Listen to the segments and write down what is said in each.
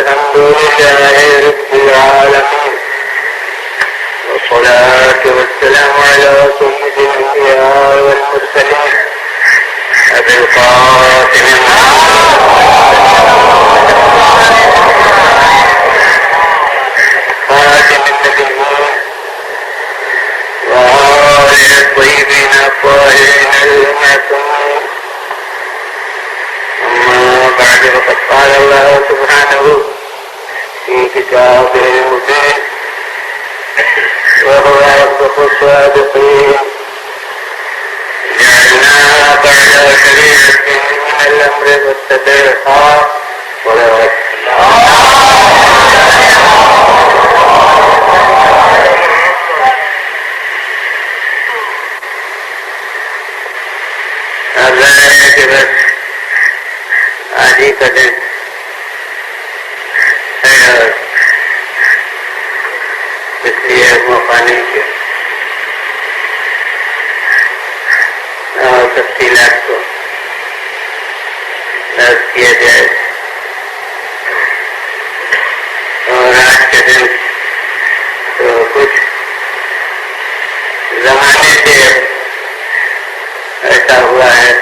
الحمد لله رب العالمين والصلاة والسلام على سيد الأنبياء والمرسلين أبي القاسم خاتم النبيين وآله الطيبين الطاهرين المعصومين. أما بعد فقد قال الله سبحانه في كتابه المبين وهو أصدق الصادقين: جعلناك على شريعة من الأمر فاتبعها ولا آج ہی کا دن ہے اور اس لیے موقع نہیں کیا اور تفصیلات کو درج کیا جائے. اور آج کے دن تو کچھ زمانے سے ایسا ہوا ہے،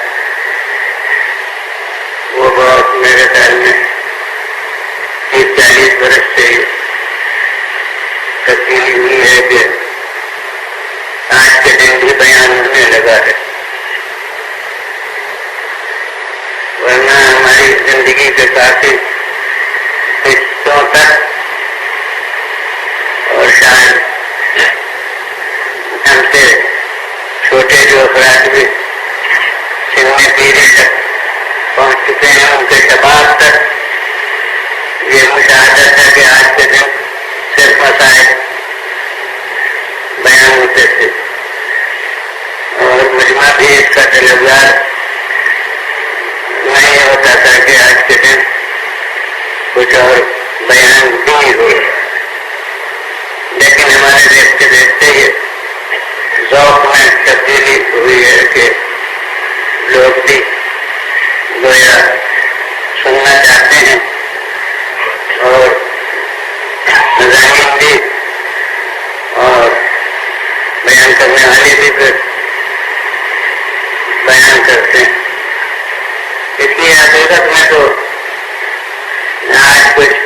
وہ بہت میرے خیال میں 30-40 برس سے تبدیلی ہوئی ہے کہ آج کے دن بھی بیان ہونے لگا ہے. ورنہ ہماری زندگی کے کافی حصوں تک اور شاید ہم سے چھوٹے جو افراد بھی سن پیری تک پہنچ چکے ہیں، ان کے شباب تک یہ مشاہدہ تھا کہ آج کے دن صرف مسائل بیان ہوتے تھے اور مجمع بھی اس کا طلبگار نہیں ہوتا تھا کہ آج کے دن کچھ اور بیان بھی ہو. لیکن ہمارے دیکھتے دیکھتے یہ ذوق میں تبدیلی ہوئی ہے کہ لوگ بھی گویا سننا چاہتے ہیں اور مضامین بھی اور بیان کرنے والے بھی پھر بیان کرتے ہیں. اس لیے حقیقت میں تو آج کچھ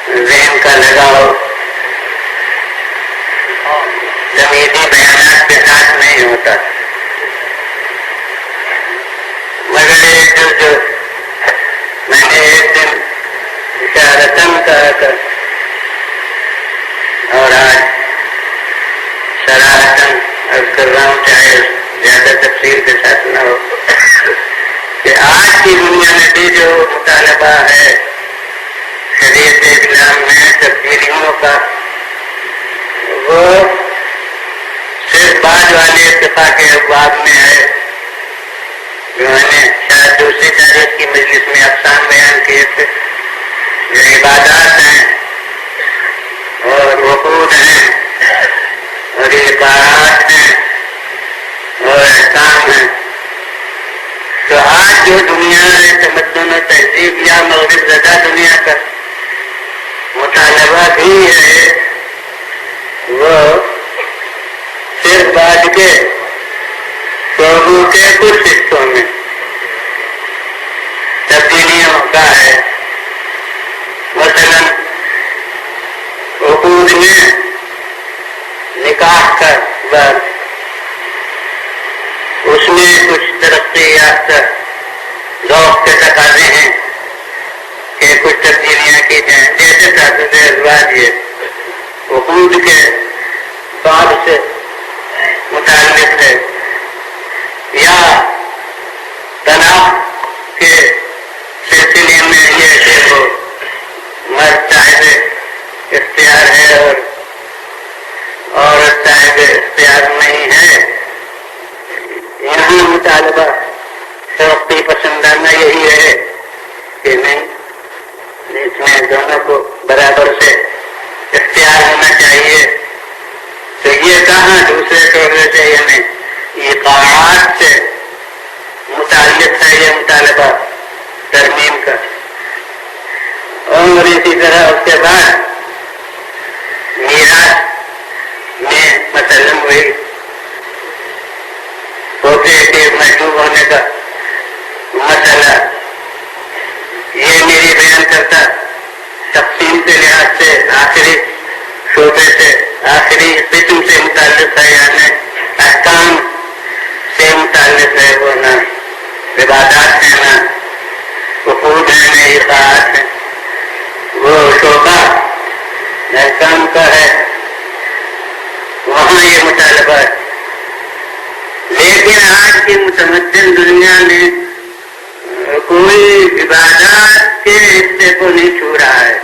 ذہن کا لگاؤ جمیتی بیانات کے ساتھ نہیں ہوتا، مگر ایک جو میں نے ایک دن اشارتاً کہا تھا اور آج شرارتاً عرض کر رہا ہوں، چاہے زیادہ تفصیل کے ساتھ نہ ہو، کہ آج کی دنیا میں بھی جو مطالبہ ہے شریعت اسلام میں تبدیلیوں کا، وہ صرف بعد والے اتفاق ابواب میں ہے. میں نے شاید دوسری تاریخ کی مجلس میں اقسام بیان کیے تھے، جو عبادات ہیں اور وقود ہیں اور اقرارات ہیں اور احکام ہیں. تو آج جو دنیا ہے تمدن و تہذیب یا مغرب زدہ دنیا کا مطالبہ بھی ہے، وہ صرف بعد کے شعبوں کے کچھ حصوں میں تبدیلیوں کا ہے. مثلا عقود میں نکاح کا بعد اس میں کچھ ترقی یافتہ ذوق کے تقاضے ہیں کہ کچھ تبدیلیاں کی جائیں، جیسے تعدد ازواج یہ عقود کے بعد سے متعلق ہے، یا طلاق کے سلسلے میں یہ کہ وہ مرد صاحب اختیار ہے اور عورت صاحب اختیار نہیں ہے. یہاں مطالبہ ترقی پسندانہ یہی ہے کہ نہیں، اس میں دونوں کو برابر سے اختیار ہونا چاہیے. تو یہ کہاں دوسرے شعبے سے یعنی اقامات سے متعلق ہے یہ مطالبہ ترمیم کا. اور اسی طرح اس کے بعد میراث میں مسلم ہوئی، پوتے کے محجوب ہونے کا مسئلہ یہ میری بیان کرتا تقسیم کے لحاظ سے آخری شعبے سے آخری قسم سے متعلق ہے، یعنی احکام سے متعلق ہے، وہ نہ عبادات ہے، نہ حقوق ہے، نہ اطاعت ہے، وہ شعبہ احکام کا ہے، وہاں یہ مطالبہ ہے۔ لیکن آج کی متمدن دنیا میں کوئی عبادات کے حصے کو نہیں چھو رہا ہے۔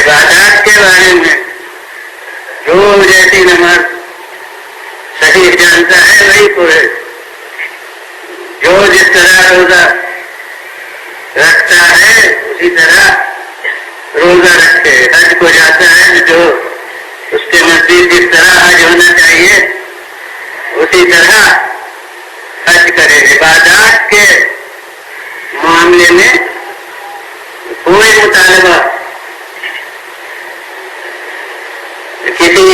عبادات کے بارے میں جو جیسی نماز صحیح جانتا ہے وہی پڑھے، جو جس طرح روزہ رکھتا ہے اسی طرح روزہ رکھے، حج کو جاتا ہے جو اس کے نزدیک جس طرح حج ہونا چاہیے اسی طرح حج کرے۔ عبادات کے معاملے میں کوئی مطالبہ کسی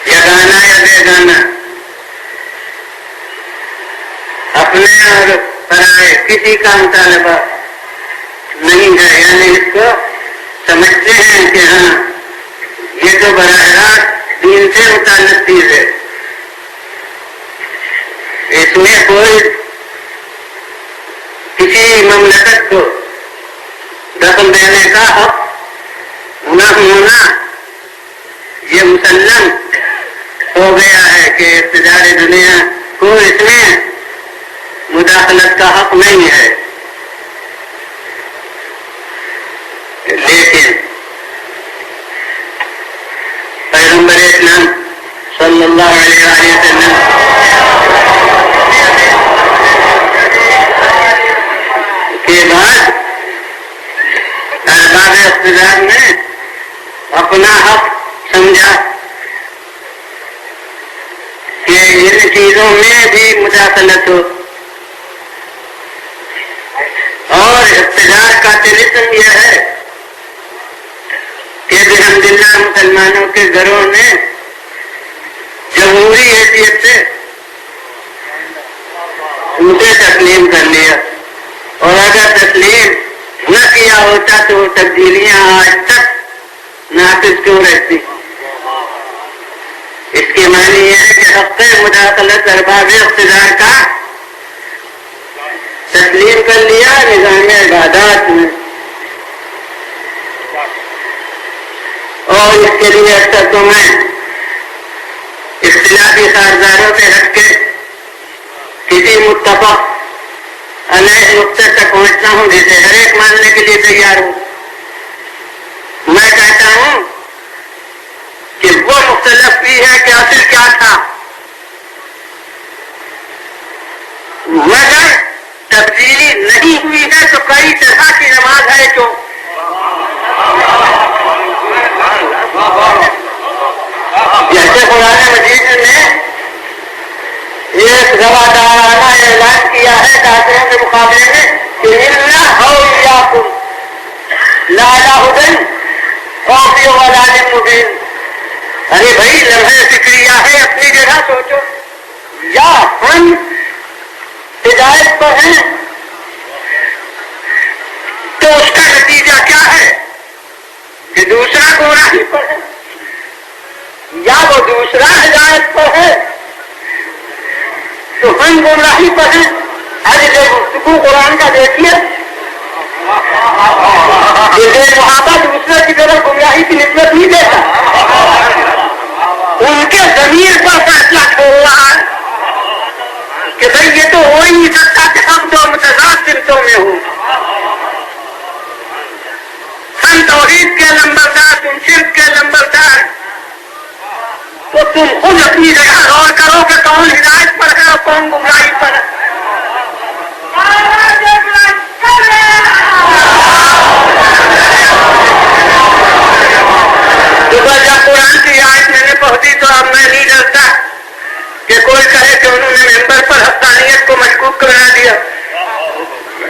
یگانہ یا بیگانہ اپنے اور پرائے کسی کا مطالبہ نہیں ہے، یعنی اس کو سمجھتے ہیں کہ ہاں یہ تو براہ راست دین سے متعلق چیز ہے، اس میں کوئی کسی مملکت کو دخل دینے کا حق نہ ہونا یہ مسلم ہو گیا ہے کہ اقتدار دنیا کو اس میں مداخلت کا حق نہیں ہے۔ لیکن پیغمبر اسلام صلی اللہ علیہ وسلم کے بعد ارباب اقتدار نے اپنا حق سمجھا کہ ان چیزوں میں بھی مداخلت ہو، اور اقتدار کا طلسم یہ ہے کہ بحمدللہ مسلمانوں کے گھروں نے جمہوری حیثیت سے اسے تسلیم کر لیا، اور اگر تسلیم نہ کیا ہوتا تو تبدیلیاں آج تک نافذ کیوں رہتی؟ اس کی معنی یہ ہے کہ حق مداخلت ارباب اقتدار کا تسلیم کر لیا نظام عبادات میں، اور اس کے لیے اکثر تو میں اختلافی خارداروں سے ہٹ کے کسی متفق علیہ نقطے تک پہنچتا ہوں جسے ہر ایک ماننے کے لیے تیار ہوں۔ میں کہتا ہوں کہ وہ مختلف بھی ہے کہ اصل کیا تھا، مگر تبدیلی نہیں ہوئی ہے تو کئی طرح کی نماز ہے جو جیسے قرآن مجید نے ایک روادارانہ اعلان کیا ہے کافروں کے مقابلے میں کہ اِنَّا أَوْلِيَاءَكُمْ لَعَلَىٰ هُدًى أَوْ فِي ضَلَالٍ مُّبِينٍ۔ ارے بھائی لمحہ فکریہ ہے، اپنی جگہ سوچو، یا ہم ہدایت پر ہیں تو اس کا نتیجہ کیا ہے کہ دوسرا گمراہی پر ہے، یا وہ دوسرا ہدایت پر ہے تو ہم گمراہی پر ہیں۔ آج جو گفتگو قرآن کا دیکھیے، یہ محابہ دوسرے کی طرف گمراہی کی نسبت نہیں دیتا، ان کے ضمیر پر فیصلہ چھوڑ رہا ہے کہ بھائی یہ تو ہو ہی نہیں سکتا کہ ہم دو متضاد سمتوں میں ہوں، ہم توحید کے لمبردار، تم شرک کے لمبردار، تو تم خود اپنی جگہ غور کرو کہ کون ہدایت پر ہے اور کون گمراہی پر ہے۔ جب قرآن کی آیت میں نے پہنچی تو اب میں نہیں ڈرتا کہ کوئی کہے کہ انہوں نے ممبر پر حقانیت کو مشکوک کرا دیا۔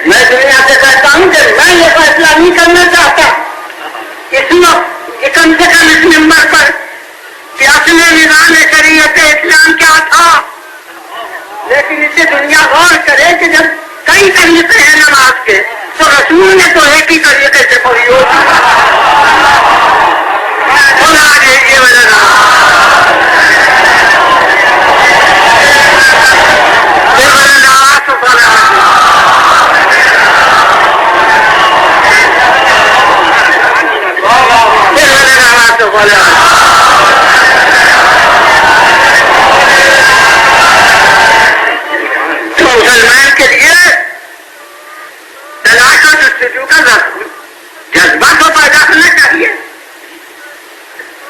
میں دنیا سے کہتا ہوں کہ میں یہ فیصلہ اصل نظام شریعت اسلام کیا تھا. لیکن اسے دنیا غور کرے کہ جب کئی طریقے ہیں نماز کے تو رسول نے تو ایک ہی طریقے سے پڑھی ہوتی. خدا دیجیے وجہ تو مسلمان کے لیے تلاش و جستجو کا جذبہ تو پیدا کرنا چاہیے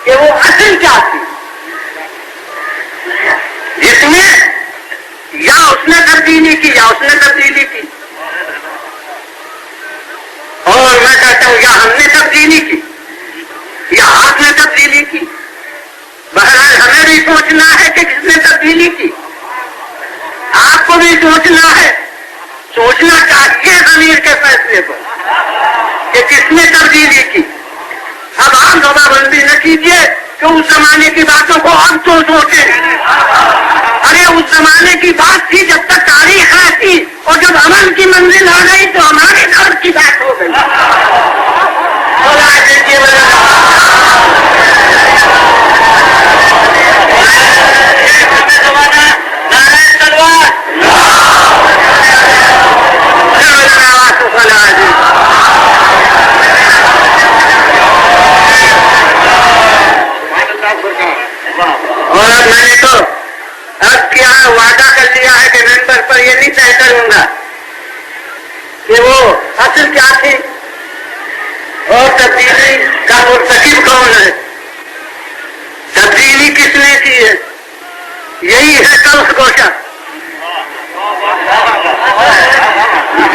کہ وہ اصل کیا تھی جس میں یا اس نے تبدیلی کی یا اس نے تبدیلی کی. اور میں کہتا ہوں یا ہم نے تبدیلی کی یا آپ نے تبدیلی کی. بہرحال ہمیں بھی سوچنا ہے کہ کس نے تبدیلی کی. آپ کو بھی سوچنا ہے, سوچنا چاہیے ضمیر کے فیصلے پر کہ کس نے تبدیلی کی. اب آپ دبا بندی نہ کیجیے کہ اس زمانے کی باتوں کو اب تو سوچیں. ارے اس زمانے کی بات تھی جب تک تاریخ آتی, اور جب عمل کی منزل آ گئی تو ہمارے دور کی بات ہو گئی. اور اب میں نے تو اب کیا وعدہ کر لیا ہے کہ ممبر پر یہ نہیں طے کروں گا کہ وہ اصل کیا تھی اور تبدیلی کا مرتکب کون ہے. تبدیلی کس نے کی ہے؟ یہی ہے تلخ گوشہ,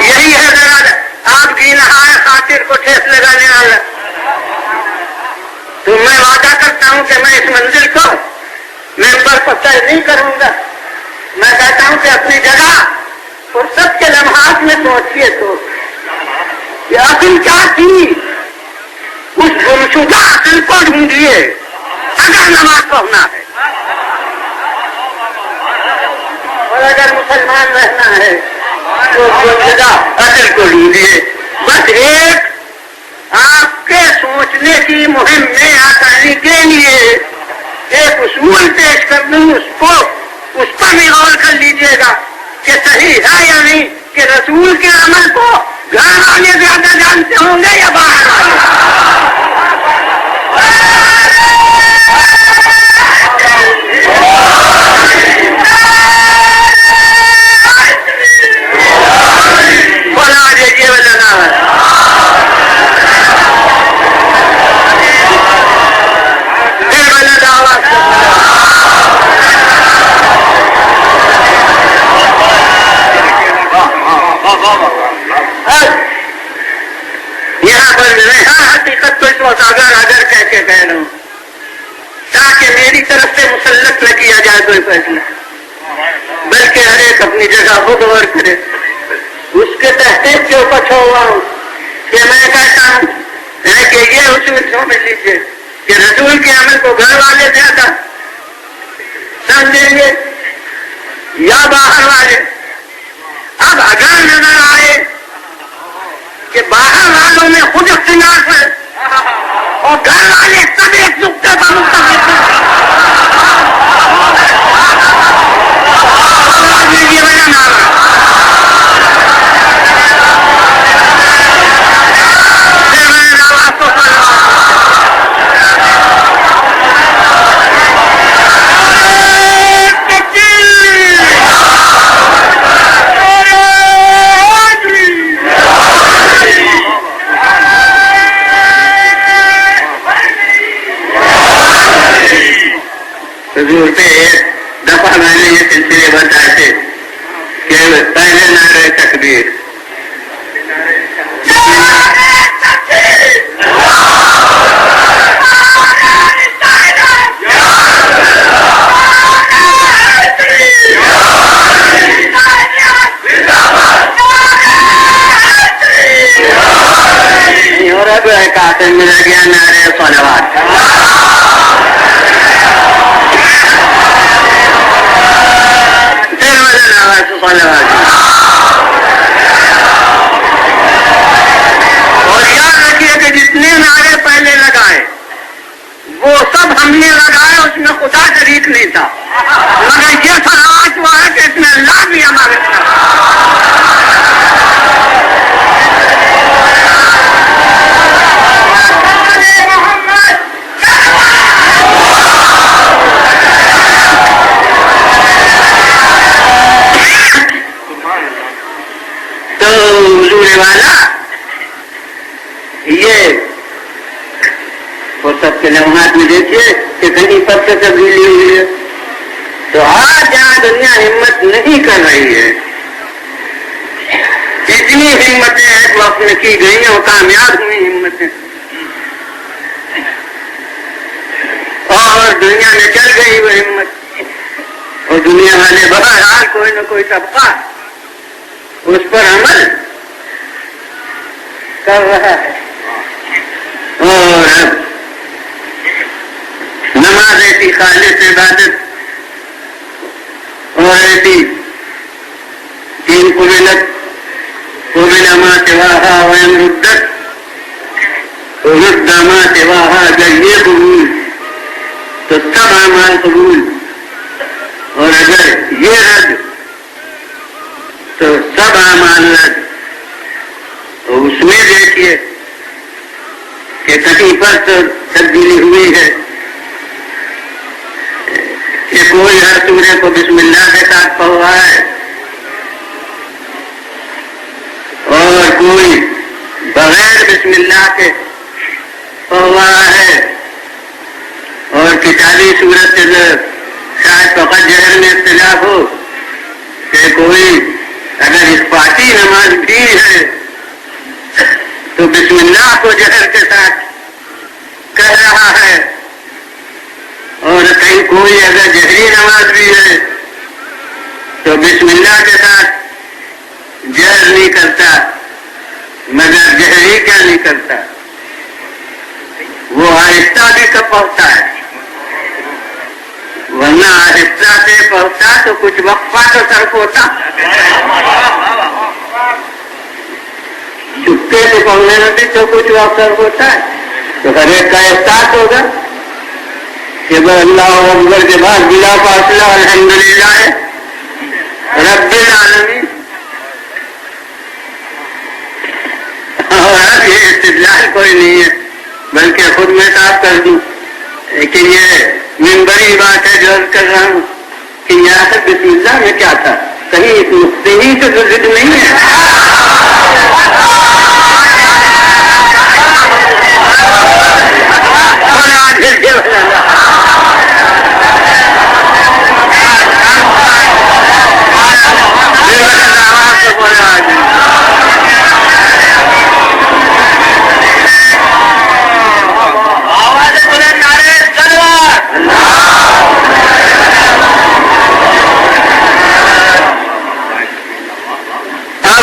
یہی ہے ذرا آپ کی نہایت خاطر کو ٹھیس لگانے والا. تو میں وعدہ کرتا ہوں کہ میں اس منزل کو ممبر پر طے نہیں کروں گا. میں کہتا ہوں کہ اپنی جگہ فرصت کے لمحات میں سوچیے تو یہ اصل کیا تھی, اس گمشدہ اصل کو ڈھونڈیے اگر نماز پڑھنا ہے. اور اگر مسلمان رہنا ہے تو گمشدہ اصل کو ڈھونڈیے. بس ایک آپ کے سوچنے کی مہم میں آسانی کے لیے ایک اصول پیش کر دوں, اس پر بھی غور کر لیجیے گا کہ صحیح ہے یا نہیں کہ رسول کے عمل کو گھر والے زیادہ جانتے ہوں گے یا باہر والے. بنا دیجیے یہاں پر حقیقت تو اس وقت اگر کہہ کے کہہ رہا ہوں تاکہ میری طرف سے مسلط نہ کیا جائے کوئی فیصلہ, بلکہ ہر ایک اپنی جگہ خود غور کرے. اس کے تحقیق کے اوپر ہوا ہوں کہ میں کہتا ہوں کہ یہ اصول سمجھ لیجیے کہ رسول کے عمل کو گھر والے زیادہ سمجھیں گے یا باہر والے. اب اگر نظر آئے کہ باہر والوں میں خود اختلاف ہے اور گھر والے سب ایک نقطے پر متفق ہیں, یہ وجہ نہ حضور سے ایک دفعہ میں نے یہ سلسلے بتائے تھے کہ پہلے نعرہ تکبیر, اور اب کافی مل گیا نعرہ صلوات. صلوات. اور یاد رکھیے کہ جتنے نعرے پہلے لگائے وہ سب ہم نے لگائے، اس میں خدا شریک نہیں تھا، مگر یہ صلوات ہوا ہے کہ اس میں اللہ بھی ہمارے والا. یہ وہ سب کے لمحات میں دیکھیے کہ کہیں پر سے تبدیلی ہوئی ہے. تو آج جہاں دنیا ہمت نہیں کر رہی ہے، اتنی ہمتیں ایک وقت میں کی گئی ہیں اور کامیاب ہوئی ہمتیں، اور دنیا میں چل گئی وہ ہمت، اور دنیا والے بہرحال کوئی نہ کوئی طبقہ اس پر عمل کر رہا ہے. اور اب نماز ایسی خالص عبادت اور ایسی تین قبلت ما سواہا وین ردت رد ما سواہا، اگر یہ قبول تو سب اعمال قبول، اور اگر یہ رد تو سب اعمال رد. تو اس میں دیکھیے کہ کہیں پر تو تبدیلی ہوئی ہے کہ کوئی ہر سورے کو بسم اللہ کے ساتھ پڑھا ہے، اور کوئی بغیر بسم اللہ کے پڑھا ہے، اور کتابی صورت سے شاید فقط جہر میں اختلاف ہو کہ کوئی اگر اخفاقی نماز بھی ہے تو بسم اللہ کو جہر کے ساتھ کر رہا ہے، اور کہیں کوئی اگر جہری نماز بھی ہے تو بسم اللہ کے ساتھ جہر نہیں کرتا، مگر جہری کیا نہیں کرتا، وہ آہستہ بھی کب پڑھتا ہے، ورنہ آہستہ سے پڑھتا تو کچھ وقفہ تو صرف ہوتا، چپکے سے پڑھنے میں بھی تو کچھ وقت صرف ہوتا ہے. تو ہر ایک کا احساس ہوگا کہ اللہ اکبر کے بعد بلا فاصلہ الحمدللہ رب العالمین. اور اب یہ استدلال کوئی نہیں ہے، بلکہ خود میں صاف کر دوں کہ یہ منبری بات ہے جو عرض کر رہا ہوں کہ یہاں تک بسم اللہ میں کیا تھا، کہیں اس نقطے ہی سے تو ضد نہیں ہے.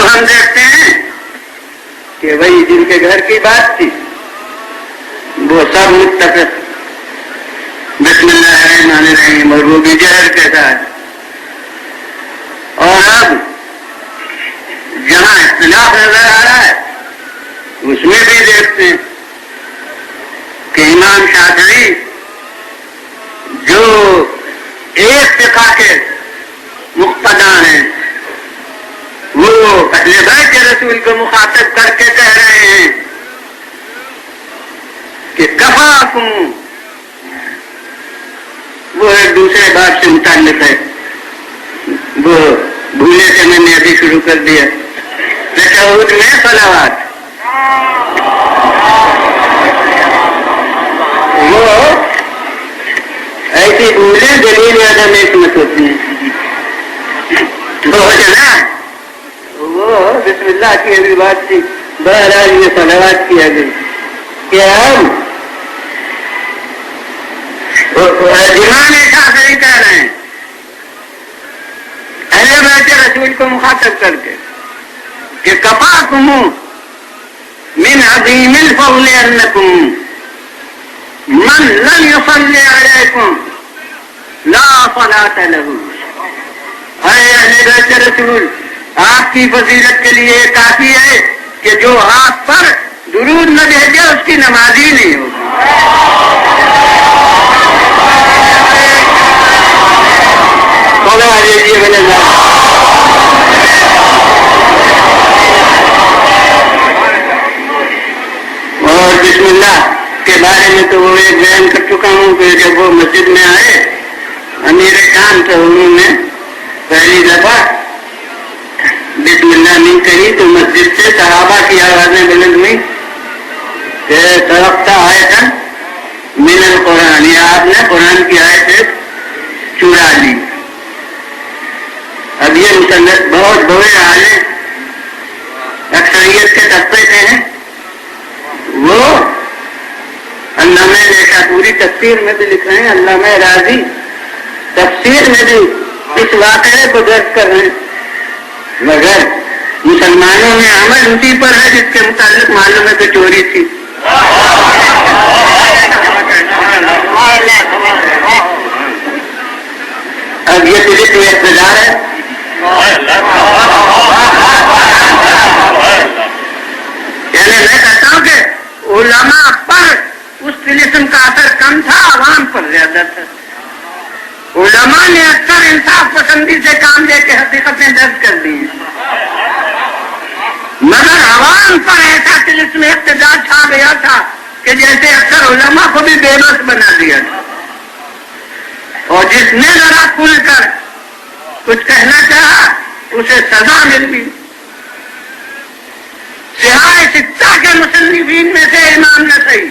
ہم دیکھتے ہیں کہ وہی جن کے گھر کی بات تھی وہ سب متفق بسم اللہ الرحمن الرحیم، اور وہ بھی جہر کے ساتھ. اور اب جہاں اختلاف نظر آ رہا ہے اس میں بھی دیکھتے ہیں کہ امام شافعی جو ایک فقہ کے مقتدا ہیں، وہ اہل بیت کے رسول کو مخاطب کر کے کہہ رہے ہیں کہ کفاکم، وہ ایک دوسرے بات سے متعلق ہے، وہ بھولے سے میں نے ابھی شروع کر دیا. تشہد میں صلوات وہ ایسی بھولیں دلیل عدم حکمت ہوتی ہیں. وہ نا وہ بسم اللہ کی ابھی بات تھی، بہرحال یہ صلوات کیا گئی کہ ہم امام شافعی کہہ رہے ہیں اہل بیت رسول کو مخاطب کر کے کہ کفاکم من عظیم الفضل انکم من لم يصلی علیکم لا صلاة له. اے اہل بیت رسول، آپ کی فضیلت کے لیے کافی ہے کہ جو آپ پر درود نہ بھیجے اس کی نمازی نہیں ہوگی۔ اور بسم اللہ کے بارے میں تو وہ ایک بیان کر چکا ہوں کہ جب وہ مسجد میں آئے امیر شام تو انہوں نے پہلی دفعہ بسم اللہ نہیں کہی تو مسجد سے صحابہ کی آوازیں بلند ہوئی کہ سبقت آیتاً من القرآن، یا آپ نے قرآن کی آیت چرا لی۔ اب یہ مسلط بہت بڑے عالم اکثریت کے طبقے کے ہیں، وہ علامہ نیشا پوری تفسیر میں بھی لکھ رہے ہیں، علامہ راضی تفسیر میں بھی اس واقعے کو درج کر رہے ہیں، مگر مسلمانوں میں عمل اسی پر ہے جس کے متعلق معلوم ہے کہ چوری تھی۔ اب یہ صرف اقتدار ہے۔ یعنی میں کہتا ہوں کہ علماء پر اس طلسم کا اثر کم تھا، عوام پر زیادہ تھا۔ علماء نے اکثر انصاف پسندی سے کام لے کے حقیقتیں درج کر دی ہیں، مگر عوام پر ایسا طلسم اقتدار چھا گیا تھا کہ جیسے اکثر علماء کو بھی بے بس بنا دیا تھا، اور جس نے ذرا کھل کر کچھ کہنا چاہا اسے سزا مل گئی۔ سہائے ستہ کے مصنفین میں سے امام نسائی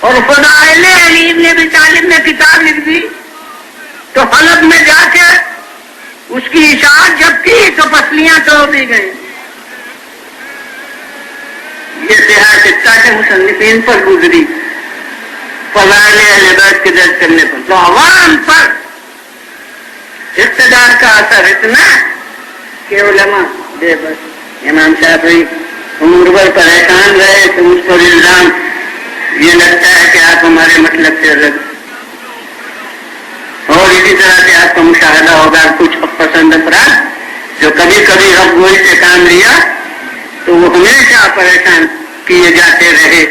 اور فضائل علی ابن ابی طالب نے کتاب لکھ دی تو حلب میں جا کے اس کی اشاعت جب کی تو پسلیاں توڑ دی گئیں۔ یہ سہائے ستہ کے مصنفین پر گزری فضائل اہل بیت کے درج کرنے پر، تو عوام پر اقتدار کا اثر اتنا کہ علماء بے بس۔ امام شافعی امور پر پریشان رہے تو اس پر الزام یہ لگتا ہے کہ آپ ہمارے مطلب سے الگ، اور اسی طرح سے آپ کا مشاہدہ ہوگا کچھ پسند افراد جو کبھی کبھی رب گوئی سے کام لیا تو وہ ہمیشہ پریشان کیے جاتے رہے۔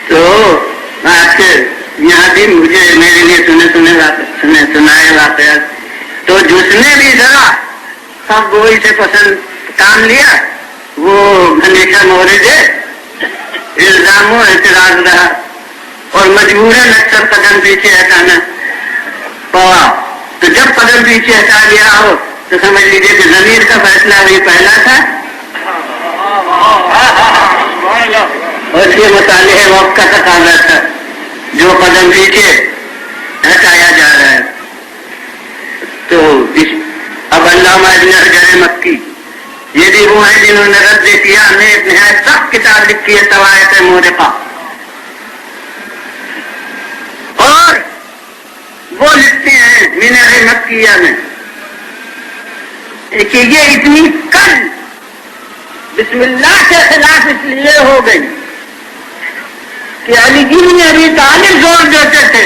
تو آپ کے یہاں بھی مجھے میرے لیے سنائے واقعات، تو جس نے بھی ذرا سب گوئی سے پسند کام لیا وہ ہمیشہ مورد الزام و اعتراض رہا، اور مجبوراً اکثر قدم پیچھے ہٹانا پڑا۔ تو جب قدم پیچھے ہٹا لیا ہو تو سمجھ لیجیے کہ ضمیر کا فیصلہ وہی پہلا تھا، اور اس کے مطالعے وقت کا تقاضا تھا جو قدم پیچھے ہٹایا جا رہا ہے۔ تو اب علامہ ابن حجر مکی یہ بھی وہ ہیں جنہوں نے رد کیا، ہمیں ایک نہایت سخت کتاب لکھی ہے طوائف مورقہ، اور وہ لکھتے ہیں منہ مکیہ میں کہ یہ اتنی کل بسم اللہ کے خلاف اس لیے ہو گئی کہ علی بن ابی طالب زور دیتے تھے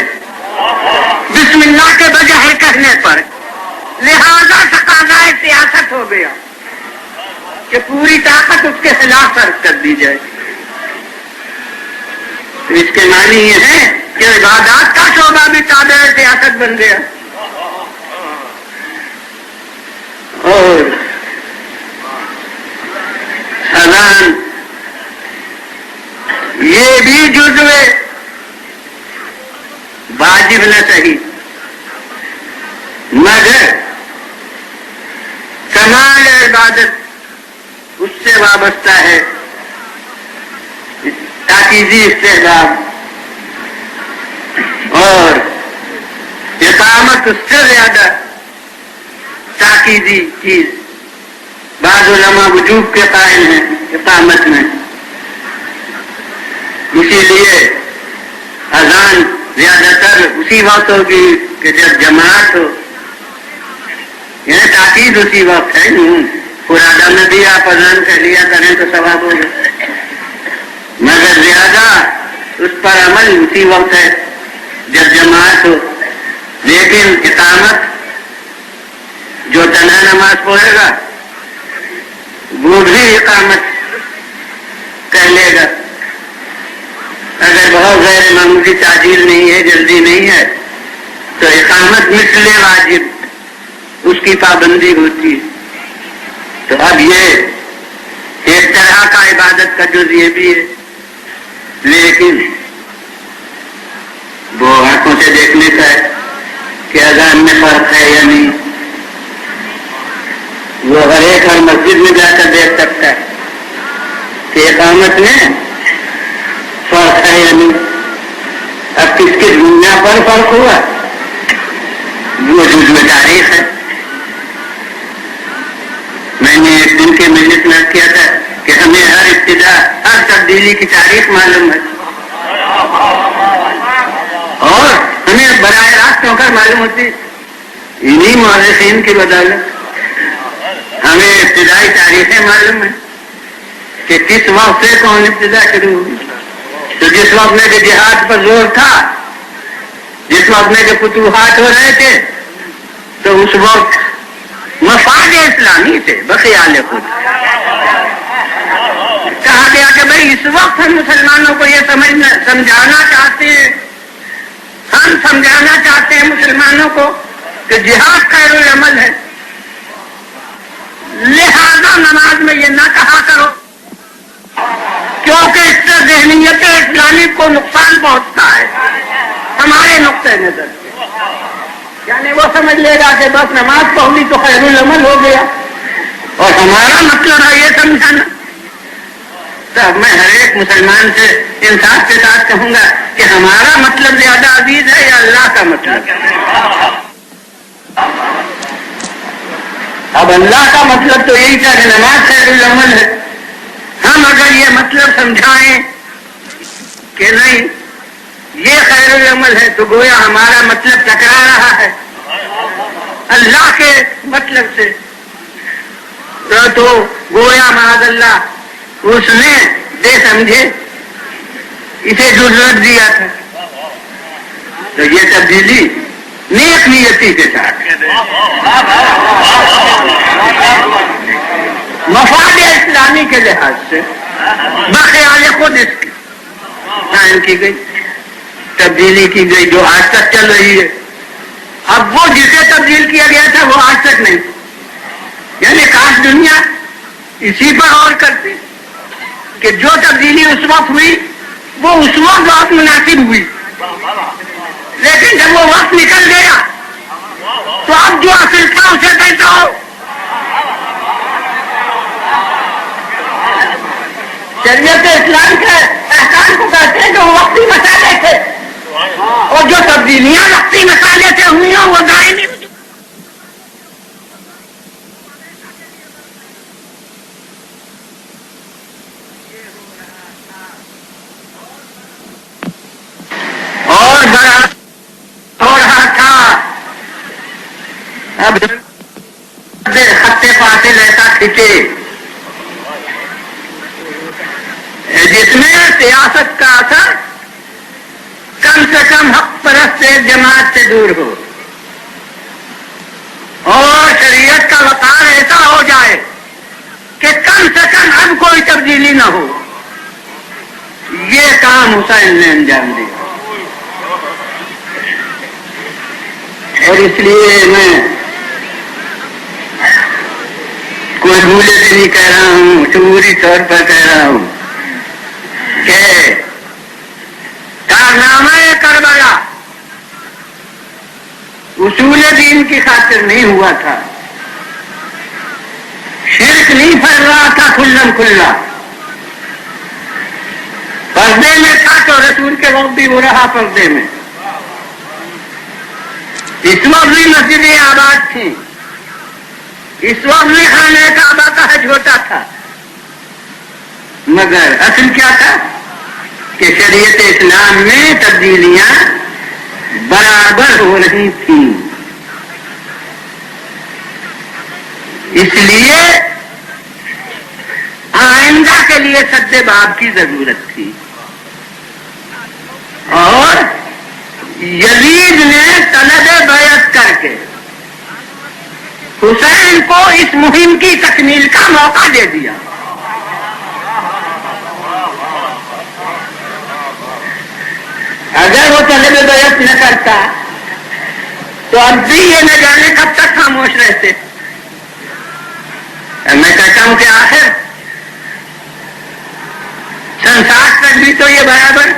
بسم اللہ کے بجائے کہنے پر، لہذا تقاضا سیاست ہو گیا کہ پوری طاقت اس کے خلاف صرف کر دی جائے۔ تو اس کے معنی یہ ہے کہ عبادات کا شعبہ بھی تابع سیاست بن گیا، اور اذان یہ بھی جزو واجب نہ صحیح، مگر کمال عبادت اس سے وابستہ ہے، تاکیزی استحباب، اور اقامت اس سے زیادہ تاکیزی چیز۔ بعض علماء وجوب کے قائل ہیں اقامت میں، اسی لیے اذان زیادہ تر اسی وقت ہوگی کہ جب جماعت ہو، یعنی تاکید اسی وقت ہے۔ پرانا میں بھی آپ اذان کہہ لیا کریں تو ثواب ہوگا، مگر زیادہ اس پر عمل اسی وقت ہے جب جماعت ہو۔ لیکن اقامت جو تنہا نماز پڑھے گا وہ بھی اقامت کہہ لے گا. اگر بہت غیر معمولی تعجیل نہیں ہے، جلدی نہیں ہے، تو اقامت مثل واجب اس کی پابندی ہوتی ہے. تو اب یہ ایک طرح کا عبادت کا جز یہ بھی ہے، لیکن وہ آنکھوں سے دیکھنے کا ہے کہ اذان میں فرق ہے یا نہیں. وہ ہر ایک ہر مسجد میں جا کر دیکھ سکتا ہے کہ اقامت میں فرق ہے یا نہیں. اب کس کی دنیا پر فرق ہوا وہ جزو تاریخ ہے. میں نے ایک دن کے مجلس میں کیا تھا کہ ہمیں ہر ابتدا ہر تبدیلی کی تاریخ معلوم ہے اور ہمیں براہ راست ہو کر معلوم ہوتی. انہی مورخین کی بدولت ہمیں ابتدائی تاریخیں معلوم ہے کہ کس وقت سے کون ابتدا شروع ہوئی. تو جس وقت میں کہ جہاد پر زور تھا، جس وقت میں کہ فتوحات ہو رہے تھے، تو اس وقت مفاد اسلامی سے بخیال خود کہا گیا کہ بھئی اس وقت ہم مسلمانوں کو یہ سمجھانا چاہتے ہیں، ہم سمجھانا چاہتے ہیں مسلمانوں کو کہ جہاد خیر العمل ہے، لہذا نماز میں یہ نہ کہا کرو کیونکہ اس سے ذہنیت اسلامی کو نقصان پہنچتا ہے ہمارے نقطۂ نظر سے. یعنی وہ سمجھ لے گا کہ بس نماز پڑھ لی تو خیر العمل ہو گیا، اور ہمارا مطلب ہے یہ سمجھانا. تو میں ہر ایک مسلمان سے انصاف کے ساتھ کہوں گا کہ ہمارا مطلب زیادہ عزیز ہے یا اللہ کا مطلب؟ اب اللہ کا مطلب تو یہی تھا کہ نماز خیر العمل ہے. ہم اگر یہ مطلب سمجھائیں کہ نہیں یہ خیر العمل ہے تو گویا ہمارا مطلب ٹکرا رہا ہے اللہ کے مطلب سے. تو گویا معاذ اللہ اس نے بے سمجھے اسے جرأت دیا تھا. تو یہ تبدیلی نیک نیتی کے ساتھ مفاد اسلامی کے لحاظ سے بخیال خود اس کی قائم کی گئی، تبدیلی کی گئی جو آج تک چل رہی ہے. اب وہ جسے تبدیل کیا گیا تھا وہ آج تک نہیں. یعنی کاش دنیا اسی پر غور کرتی کہ جو تبدیلی اس وقت ہوئی وہ اس وقت بہت مناسب ہوئی، لیکن جب وہ وقت نکل گیا تو اب جو اصل تھا اسے کہتا ہو. شریعت اسلام کے احکام کو کہتے ہیں جو وقتی مسائل تھے، اور جو تبدیلیاں وقتی مسائل سے ہوئی ہوں وہ دائمی. اور بڑا ہو رہا تھا اب خطے فاصل ایسا کھینچے جس میں سیاست کا اثر کم سے کم حق پرست ایک جماعت سے دور ہو اور شریعت کا وقار ایسا ہو جائے کہ کم سے کم اب کوئی تبدیلی نہ ہو. یہ کام حسین نے انجام دیا. اور اس لیے میں کوئی بھولے سے نہیں کہہ رہا ہوں، شعوری طور پر کہہ رہا ہوں کہ کارنامہ کربلا اصول دین کی خاطر نہیں ہوا تھا، شرک نہیں پھیل رہا تھا کھلم کھلا، پردے میں تھا تو رسول کے وقت بھی ہو رہا پردے میں. اس وقت بھی مسجدیں آباد تھیں، اس وقت بھی خانہ کعبہ کا حج ہوتا تھا، مگر اصل کیا تھا کہ شریعت اسلام میں تبدیلیاں برابر ہو رہی تھیں. اس لیے آئندہ کے لیے سد باب کی ضرورت تھی اور یزید نے طلب بیعت کر کے حسین کو اس مہم کی تکمیل کا موقع دے دیا. اگر وہ طلب بیعت نہ کرتا تو اب بھی یہ نہ جانے کب تک خاموش رہتے. میں کہتا ہوں کہ آخر سنسار تک بھی تو یہ برابر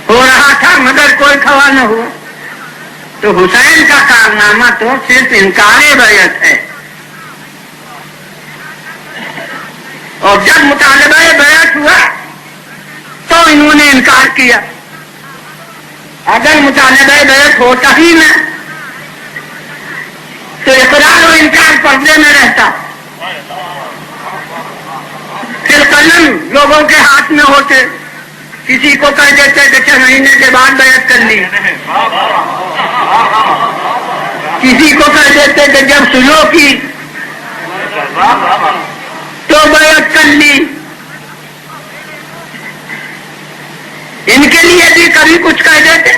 ہو رہا تھا مگر کوئی کھوا نہ ہوا. تو حسین کا کارنامہ تو صرف انکار بیعت ہے. اور جب مطالبہ بیعت ہوا تو انہوں نے انکار کیا. اگر مطالبہ بیعت ہوتا ہی نہ تو اقرار و انکار پردے میں رہتا. پھر قلم لوگوں کے ہاتھ میں ہوتے. کسی کو کہہ دیتے کہ 6 مہینے کے بعد بیعت کر لی, کسی کو کہہ دیتے کہ جب سلو کی تو بیعت کر لی. ان کے لیے بھی کبھی کچھ کہہ دیتے.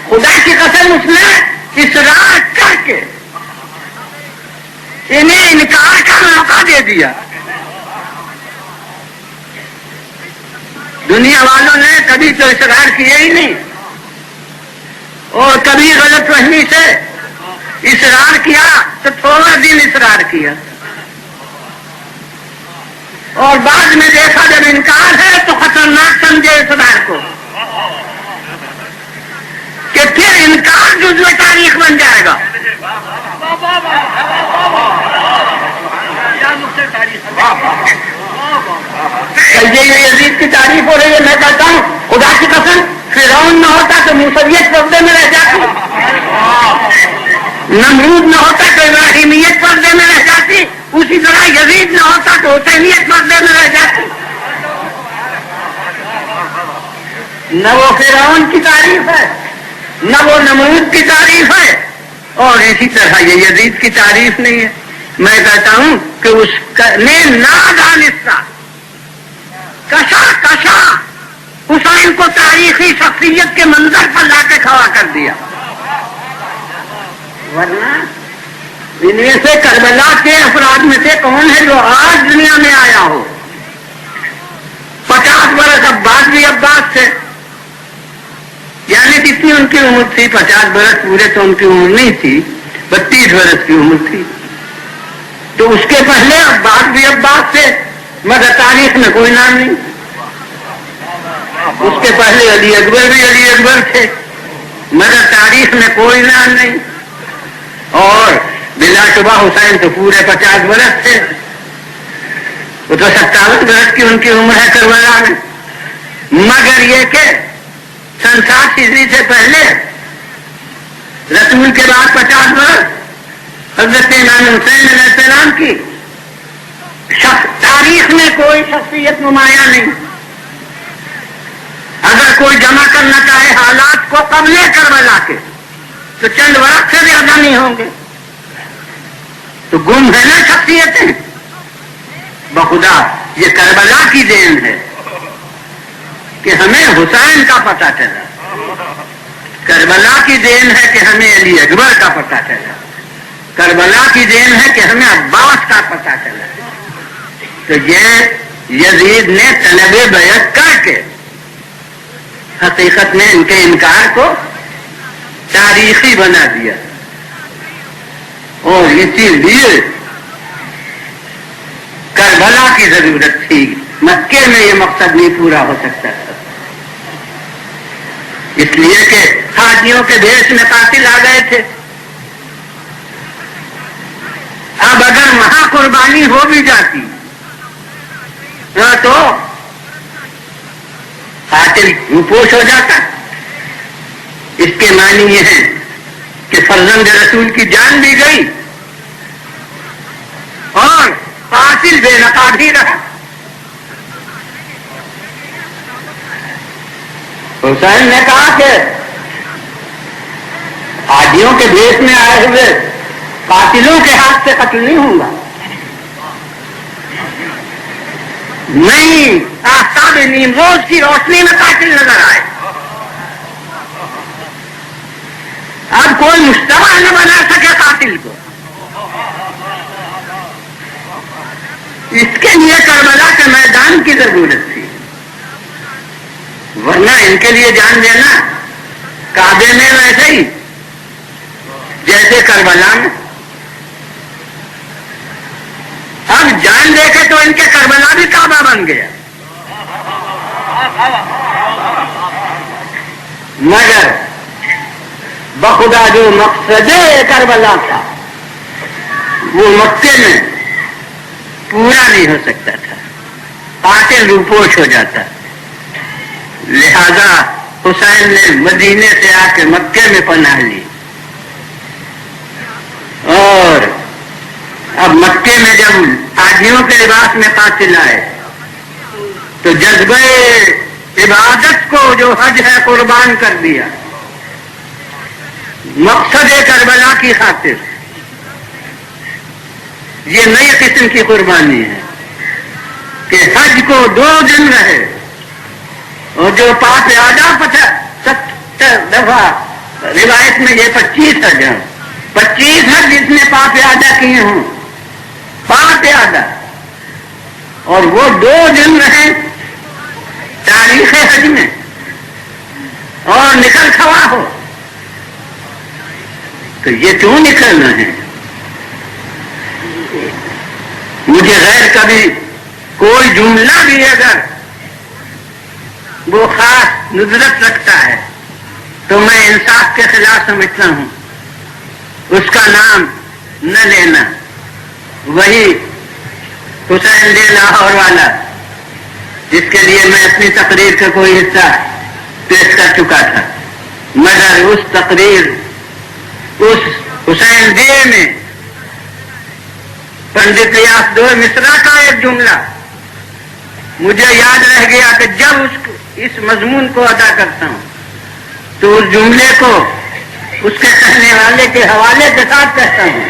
خدا کی قسم اس نے اصرار کر کے انہیں انکار کا موقع دے دیا. دنیا والوں نے کبھی تو اصرار کیا ہی نہیں, اور کبھی غلط فہمی سے اصرار کیا تو تھوڑا دن اصرار کیا, اور بعد میں دیکھا جب انکار ہے تو خطرناک سمجھے اصرار کو کہ پھر انکار جزو تاریخ بن جائے گا. یزید کی تعریف ہو رہی ہے. میں کہتا ہوں خدا کی قسم فرعون نہ ہوتا تو موسیت پردے میں رہ جاتی, نمرود نہ ہوتا تو ابراہیمیت پردے میں رہ جاتی, اسی طرح یزید نہ ہوتا تو حسینیت پردے میں رہ جاتی. نہ وہ فرعون کی تعریف ہے نہ وہ نمرود کی تعریف ہے, اور اسی طرح یہ یزید کی تعریف نہیں ہے. میں کہتا ہوں کہ اس نے نادانستہ کشا حسین کو تاریخی شخصیت کے منظر پر لا کے کھڑا کر دیا. ورنہ ان میں سے کربلا کے افراد میں سے کون ہے جو آج دنیا میں آیا ہو؟ 50 برس عباس بھی عباس تھے, یعنی کتنی ان کی عمر تھی؟ 50 برس پورے تو ان کی عمر نہیں تھی, 32 برس کی عمر تھی. تو اس کے پہلے عباس بھی عباس تھے مگر تاریخ میں کوئی نام نہیں. اس کے پہلے علی اکبر بھی علی اکبر تھے مگر تاریخ میں کوئی نام نہیں. اور بلا شبہ حسین تو پورے 50 برس تھے, وہ تو 57 برس کی ان کی عمر ہے کربلا میں. مگر یہ کہ 67 عیسوی سے پہلے رسول کے بعد 50 برس حضرت امام حسین علیہ السلام کی تاریخ میں کوئی شخصیت نمایاں نہیں. اگر کوئی جمع کرنا چاہے حالات کو قبل کربلا کے تو چند برس سے زیادہ نہیں ہوں گے. تو گم ہے نا شخصیتیں. بخدا یہ کربلا کی دین ہے کہ ہمیں حسین کا پتہ چلا, کربلا کی دین ہے کہ ہمیں علی اکبر کا پتہ چلا, کربلا کی دین ہے کہ ہمیں عباس کا پتہ چلا. تو یہ یزید نے طلب بیعت کر کے حقیقت میں ان کے انکار کو تاریخی بنا دیا, اور اسی لیے کربلا کی ضرورت تھی. مکے میں یہ مقصد نہیں پورا ہو سکتا تھا, اس لیے کہ حاجیوں کے بھیس میں قاتل آ گئے تھے. اب اگر وہاں قربانی ہو بھی جاتی تو قاتل روپوش ہو جاتا. اس کے معنی یہ ہے کہ فرزند رسول کی جان بھی گئی اور قاتل بے نقاب ہی رہا. حسین نے کہا کہ حاجیوں کے بھیس میں آئے ہوئے قاتلوں کے ہاتھ سے قتل نہیں ہوں گا. نہیں, آفتاب نیمروز کی روشنی میں قاتل نظر آئے اب کوئی مشتبہ نہ بنا سکے قاتل کو. اس کے لیے کربلا کے میدان کی ضرورت تھی، ورنہ ان کے لیے جان دینا کعبے میں ویسے ہی جیسے کربلا میں. اب جان دے کے تو ان کے کربلا بھی کعبہ بن گیا. مگر بخدا جو مقصد کربلا تھا وہ مکے میں پورا نہیں ہو سکتا تھا، قاتل روپوش ہو جاتا. لہذا حسین نے مدینے سے آ کے مکے میں پناہ لی، اور اب مکے میں جب حاجیوں کے لباس میں قاتل آئے تو جذبہ عبادت کو جو حج ہے قربان کر دیا مقصد کربلا کی خاطر. یہ نئی قسم کی قربانی ہے کہ حج کو 2 دن رہے، اور جو پاک آدھا 70 دفعہ روایت میں یہ 25 حج ہیں، 25 حج جس نے پاک آدھا کیے ہوں، پاک آدھا، اور وہ 2 دن رہے تاریخ حج میں اور نکل کھوا ہو، تو یہ کیوں نکلنا ہے؟ مجھے غیر کبھی کوئی جملہ بھی اگر وہ خاص نظرت رکھتا ہے تو میں انصاف کے خلاف سمجھتا ہوں، اس کا نام نہ لینا. وہی حسین دے لاہور والا جس کے لیے میں اپنی تقریر کا کوئی حصہ پیش کر چکا تھا، مگر اس تقریر اس حسین دے میں پنڈت ریاض دو مصرا کا ایک جملہ مجھے یاد رہ گیا کہ جب اس مضمون کو ادا کرتا ہوں تو اس جملے کو اس کے کہنے والے کے حوالے کے ساتھ کہتا ہوں.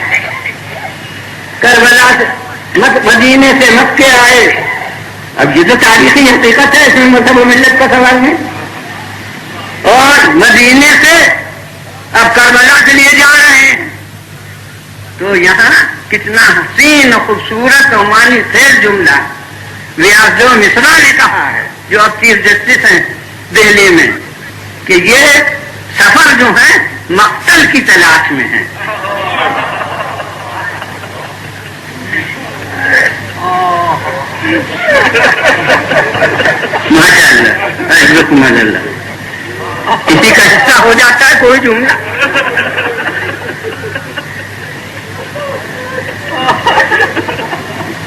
کربلا سے مدینے سے مکے آئے، اب یہ تو تاریخی حقیقت ہے، اس میں مذہب و ملت کا سوال ہے، اور مدینے سے اب کربلا کے لیے جا رہے ہیں. تو یہاں کتنا حسین اور خوبصورت اور معنی خیز جملہ ریاض مصرا نے کہا ہے، جو اب چیف جسٹس ہیں دہلی میں، کہ یہ سفر جو ہے مقتل کی تلاش میں ہے. ماشاء اللہ، کسی کا حصہ ہو جاتا ہے کوئی جملہ.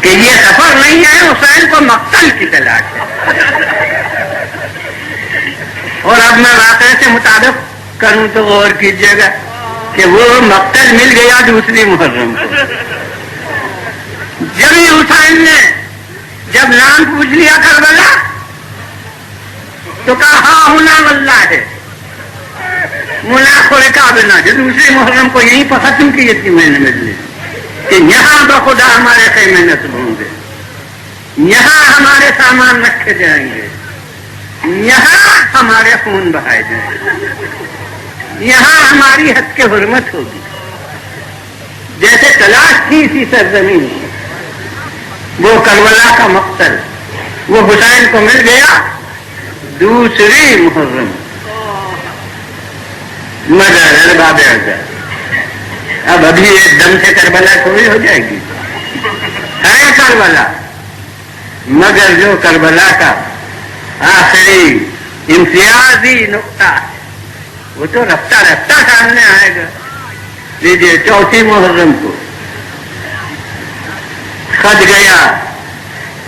کہ یہ سفر نہیں ہے، حسین کو مقتل کی تلاش ہے. اور اب میں واقعے سے مطابق کروں تو غور کیجیے گا کہ وہ مقتل مل گیا دوسری محرم کو. جب ہی حسین نے جب نام پوچھ لیا کربلا تو کہا ہاں ہونا واللہ ہے منافع کا بنا. جو دوسری محرم کو یہیں پر ختم کی تھی میں نے مجھے کہ یہاں بخدا ہمارے خیمے نصب ہوں گے، یہاں ہمارے سامان رکھے جائیں گے، یہاں ہمارے خون بہائے جائیں گے، یہاں ہماری حد کی حرمت ہوگی. جیسے تلاش تھی اسی سرزمین میں وہ کربلا کا مقتل، وہ حسین کو مل گیا دوسری محرم. مگر ارباب اعزاز اب ابھی ایک دم سے کربلا تھوڑی ہو جائے گی، ہے کربلا، مگر جو کربلا کا آخری امتیازی نقطہ وہ تو رفتہ رفتہ سامنے آئے گا. لیجیے 4 محرم کو خط گیا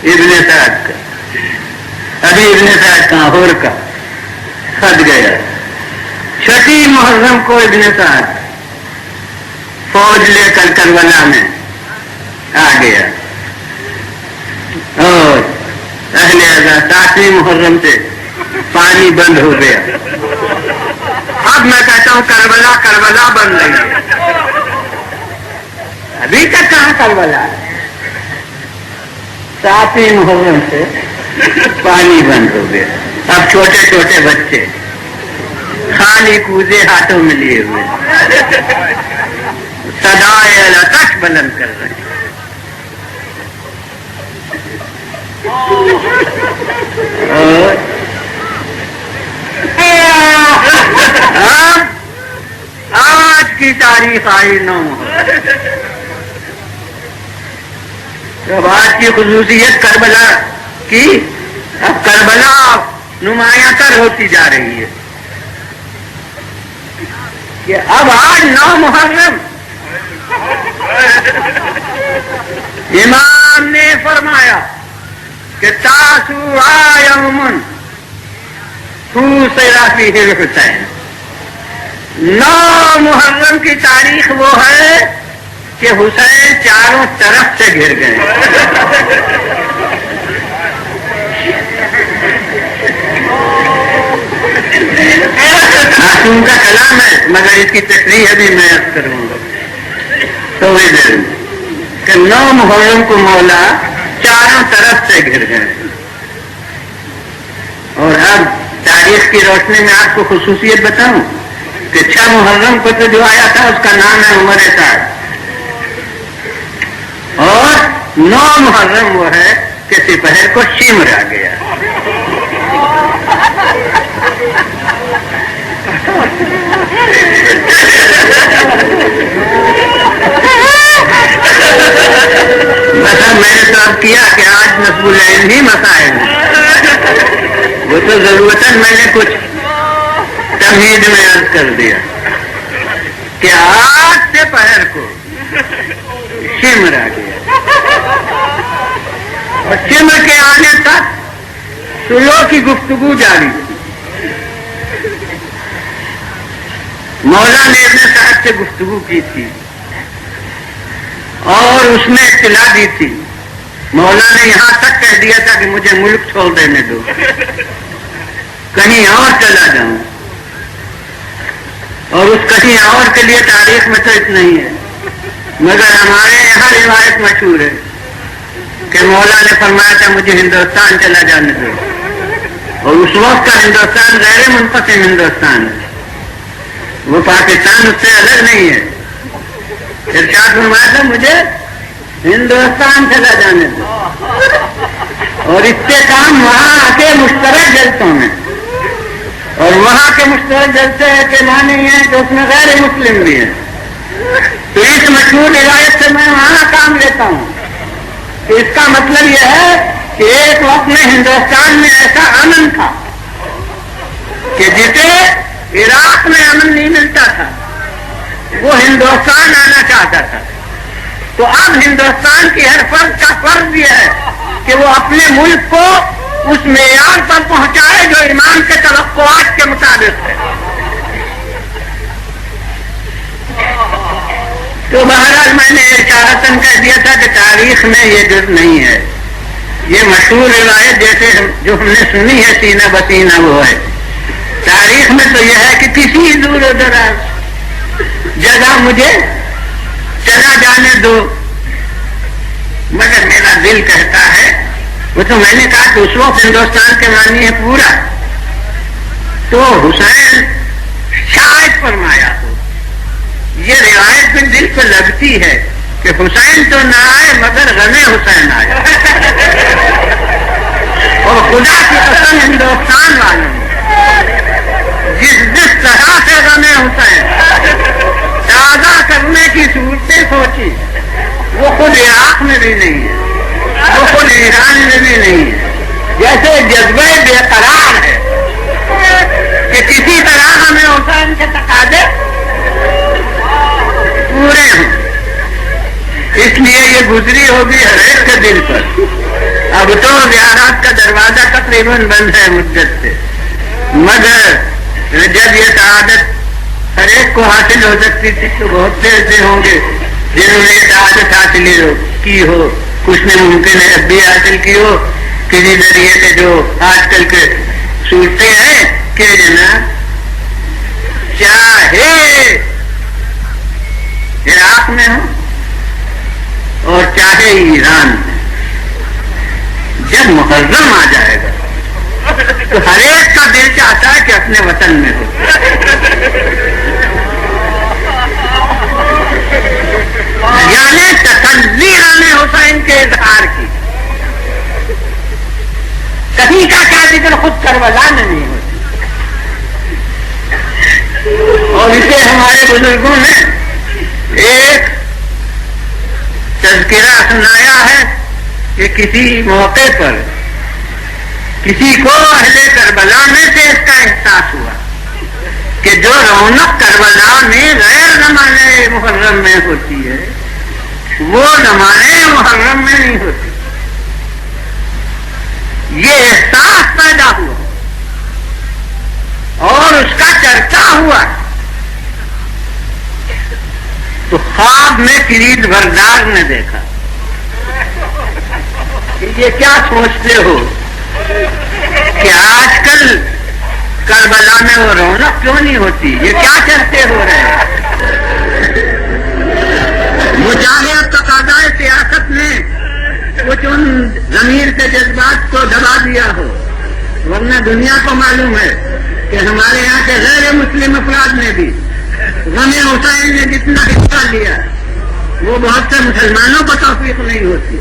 ابن سعد کا، ابھی ابن سعد کا ہور کا خط گیا. 6 محرم کو ابن سعد فوج لے کر کربلا میں آ گیا، اور اہل عزا 7 محرم سے پانی بند ہو گیا. اب میں کہتا ہوں کربلا کربلا بن رہی ہے، ابھی تک کہاں کربلا ہے؟ 7 محرم سے پانی بند ہو گیا. اب چھوٹے چھوٹے بچے خالی کوزے ہاتھوں میں لیے ہوئے صدائے الاتش بلند کر رہے ہیں. اور آج کی تاریخ آئی 9 محرم. اب آج کی خصوصیت کربلا کی، اب کربلا نمایاں تر ہوتی جا رہی ہے کہ اب آج 9 محرم امام نے فرمایا کہ تاسوعا یومن حُوصِرَ فِیہ الحسین. 9 محرم کی تاریخ وہ ہے کہ حسین چاروں طرف سے گھر گئے. معصوم کا کلام ہے مگر اس کی تشریح ابھی میں عرض کروں گا تھوڑی دیر میں کہ 9 محرم کو مولا چاروں طرف سے گھر گئے. اور اب تاریخ کی روشنی میں آپ کو خصوصیت بتاؤں کہ 6 محرم کو تو جو آیا تھا اس کا نام ہے عمر سعد، اور 9 محرم وہ ہے کہ سپہر کو شمر آ گیا. مطلب میں نے تو اب کیا کہ آج مسئول علم ہی مسائل ہیں، وہ تو ضرورتاً میں نے کچھ تمہید میں عرض کر دیا کہ آج سے پہر کو شمر آ گیا. اور شمر کے آنے تک سلو کی گفتگو جاری تھی. مولا نے ابن صاحب سے گفتگو کی تھی اور اس میں اطلاع دی تھی. مولا نے یہاں تک کہہ دیا تھا کہ مجھے ملک چھوڑ دینے دو، کہیں اور چلا جاؤں. اور اس کہیں اور کے لیے تاریخ میں تو اتنا ہی ہے، مگر ہمارے یہاں روایت مشہور ہے کہ مولا نے فرمایا تھا مجھے ہندوستان چلا جانے دو. اور اس وقت کا ہندوستان غیر منقسم ہندوستان ہے، وہ پاکستان اس سے الگ نہیں ہے. ارشاد فرمایا تھا مجھے ہندوستان چلا جانے دو، اور استحکام وہاں کے مشترک جلسوں میں، اور وہاں کے مشترک جلسے کے معنی ہیں کہ اس میں غیر مسلم بھی ہیں. تو اس مشہور روایت سے میں وہاں کام لیتا ہوں. تو اس کا مطلب یہ ہے کہ ایک وقت میں ہندوستان میں ایسا امن تھا کہ جسے عراق میں امن نہیں ملتا تھا وہ ہندوستان آنا چاہتا تھا. تو اب ہندوستان کی ہر فرد کا فرض یہ ہے کہ وہ اپنے ملک کو اس معیار پر پہنچائے جو ایمان کے توقعات کے مطابق ہے. تو بہرحال میں نے اشارتاً کہہ دیا تھا کہ تاریخ میں یہ جز نہیں ہے. یہ مشہور روایت جیسے جو ہم نے سنی ہے سینہ بسینہ وہ ہے. تاریخ میں تو یہ ہے کہ کسی دور و دراز جگہ مجھے چلا جانے دو. مگر میرا دل کہتا ہے، وہ تو میں نے کہا کہ اس وقت ہندوستان کے معنی ہے پورا. تو حسین شاید فرمایا ہو. یہ روایت بھی دل پہ لگتی ہے کہ حسین تو نہ آئے مگر غم حسین آیا. اور خدا کی قسم ہندوستان والوں جس طرح سے غم حسین تازہ کرنے کی صورتیں سوچی وہ خود عراق میں بھی نہیں ہے، وہ خود ایران میں بھی نہیں ہے. جیسے جذبہ بے قرار ہے کہ کسی طرح ہمیں حسین کے تقاضے پورے ہوں. اس لیے یہ گزری ہوگی ہر ایک کے دل پر. اب تو زیارات کا دروازہ تقریباً بند ہے مدت سے، مگر جب یہ سعادت ہر ایک کو حاصل ہو سکتی تھی تو بہت سے ایسے ہوں گے جنہوں نے یہ سعادت حاصل کی ہو. کچھ نے ممکن ہے اب بھی حاصل کی ہو کسی ذریعے سے جو آج کل کے صورتیں ہیں کہ جناب چاہے عراق میں ہو اور چاہے ایران میں، جب محرم آ جائے گا تو ہر ایک کا دل چاہتا ہے کہ اپنے وطن میں ہو. یعنی تسلی ہمیں حسین کے اظہار کی. کہیں کا کیا ذکر خود کربلا میں نہیں ہوتی. اور اسے ہمارے بزرگوں نے ایک تذکرہ سنایا ہے کہ کسی موقع پر کسی کو اہل کربلا میں سے اس کا احساس ہوا کہ جو رونق کربلا میں غیر نماز محرم میں ہوتی ہے وہ نماز محرم میں نہیں ہوتی. یہ احساس پیدا ہوا اور اس کا چرچا ہوا تو خواب میں کلید بردار نے دیکھا کہ یہ کیا سوچتے ہو کہ آج کل کربلا میں وہ رونق کیوں نہیں ہوتی, یہ کیا چرچے ہو رہے ہیں. مجاہد تقاضۂ سیاست نے کچھ ان ضمیر کے جذبات کو دبا دیا ہو, ورنہ دنیا کو معلوم ہے کہ ہمارے یہاں کے غیر مسلم افراد نے بھی غم حسین نے جتنا حصہ لیا وہ بہت سے مسلمانوں کو توفیق نہیں ہوتی.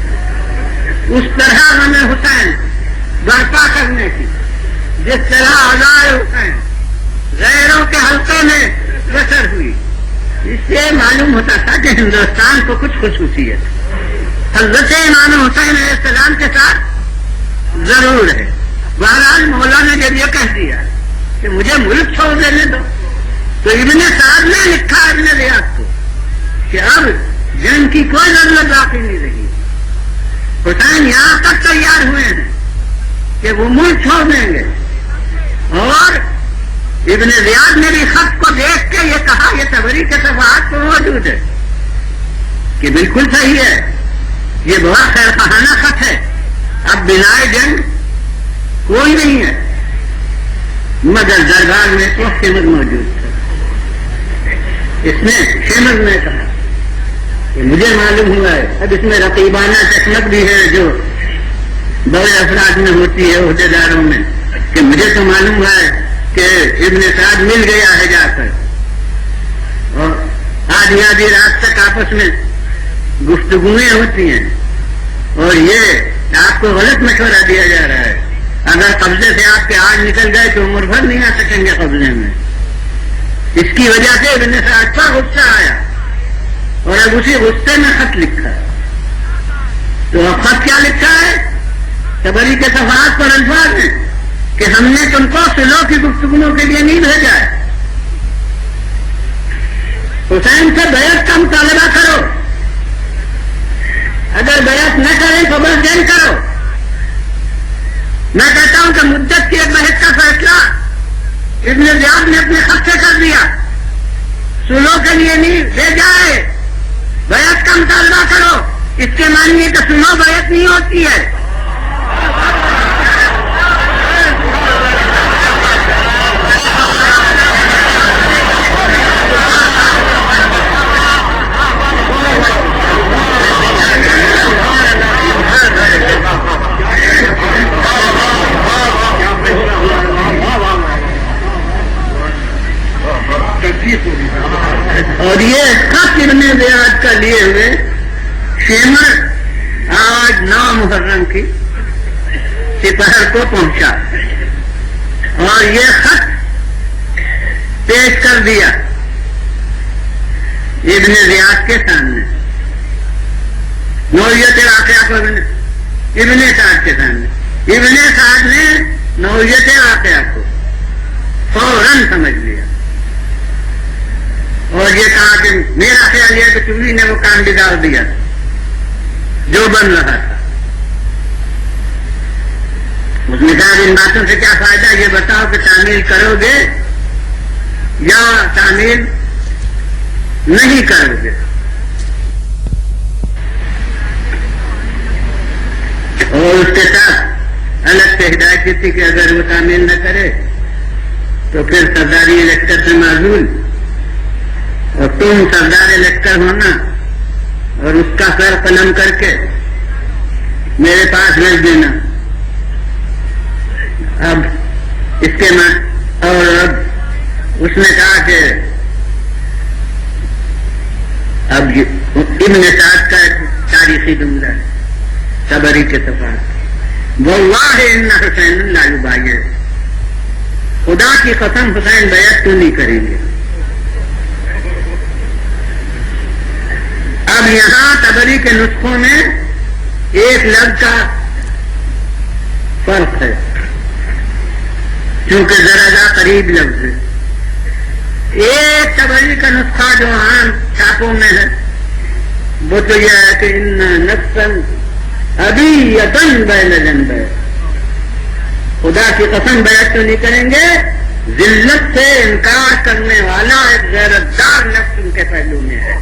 اس طرح غم حسین برپا کرنے کی جس طرح آزائے حسین غیروں کے حلقے میں بسر ہوئی, اس سے معلوم ہوتا تھا کہ ہندوستان کو کچھ خصوصیت حضرت امام حسین علیہ السلام کے ساتھ ضرور ہے. بہرحال مولا نے جب یہ کہہ دیا کہ مجھے ملک چھوڑ دینے دو تو ابن سعد نے لکھا ابن ریاض کو کہ اب جنگ کی کوئی ضرورت باقی نہیں رہی. حسین یہاں تک تیار ہوئے ہیں کہ وہ ملک چھوڑ دیں گے. اور ابن ریاض نے بھی خط کو دیکھ کے یہ کہا, یہ تبری کے صفحات کو موجود ہے, کہ بالکل صحیح ہے, یہ بہت خیر خواہانہ خط ہے. اب بنائے جنگ کوئی نہیں ہے مگر دربار میں تو خمر موجود تھا. اس نے خمر میں کہا کہ مجھے معلوم ہوا ہے, اب اس میں رقیبانہ چکمک بھی ہے جو بڑے افراد میں ہوتی ہے عہدے داروں میں, کہ مجھے تو معلوم ہوا ہے کہ ابن سعد مل گیا ہے جا کر, اور آدھی آدھی رات تک آپس میں گفتگویں ہوتی ہیں, اور یہ آپ کو غلط مشورہ دیا جا رہا ہے. اگر قبضے سے آپ کے آج نکل گئے تو عمر بھر نہیں آ سکیں گے قبضے میں. اس کی وجہ سے ابن سعد پر غصہ آیا اور اب اسی غصے میں خط لکھا. تو اب خط کیا لکھا ہے؟ تبری کے صفحات پر الفاظ ہیں کہ ہم نے تم کو صلح کی گفتگوؤں کے لیے نہیں بھیجا ہے. حسین سے بیعت کا مطالبہ کرو, اگر بیعت نہ کریں تو بس جنگ کرو. میں کہتا ہوں کہ مدت کی ایک بحث کا فیصلہ ابن زیاد نے اپنے خط سے کر دیا, صلح کے لیے نہیں بھیجا ہے, بیعت کا مطالبہ کرو. اس کے معنی ہے کہ صلح بیعت نہیں ہوتی ہے. اور یہ خط ابن زیاد کا لیے ہوئے خیمر آج 9 محرم کی سپہر کو پہنچا اور یہ خط پیش کر دیا ابن زیاد کے سامنے, نوعیت واقعہ کو ابن سعد کے سامنے. ابن سعد نے نوعیت واقعہ کو فوراً سمجھ لیا اور یہ کہا کہ میرا خیال یہ کہ تمہیں نے وہ کام بگاڑ دیا جو بن رہا تھا. اس نے کہا ان باتوں سے کیا فائدہ, یہ بتاؤ کہ تعمیل کرو گے یا تعمیل نہیں کرو گے. اور اس کے ساتھ الگ سے ہدایت کی تھی کہ اگر وہ تعمیل نہ کرے تو پھر سرداری الیکٹر سے معزول, اور تم سردار الیکٹر ہونا اور اس کا سر قلم کر کے میرے پاس بھیج دینا. اب اس کے اور اب اس نے کہا کہ اب ابن سعد کا تاریخی جملہ طبری کے صفحات، واللہ ان حسین لا یبایع، خدا کی قسم حسین بیعت کیوں نہیں کریں گے. اب یہاں طبری کے نسخوں میں ایک لفظ کا فرق ہے کیونکہ ذرا قریب لفظ ہے. ایک طبری کا نسخہ جو عام چھاپوں میں ہے وہ تو یہ ہے کہ ان نفسن ابیۃ بین جنبین، خدا کی قسم بیعت تو نہیں کریں گے، ذلت سے انکار کرنے والا ایک غیرتدار نفس ان کے پہلو میں ہے.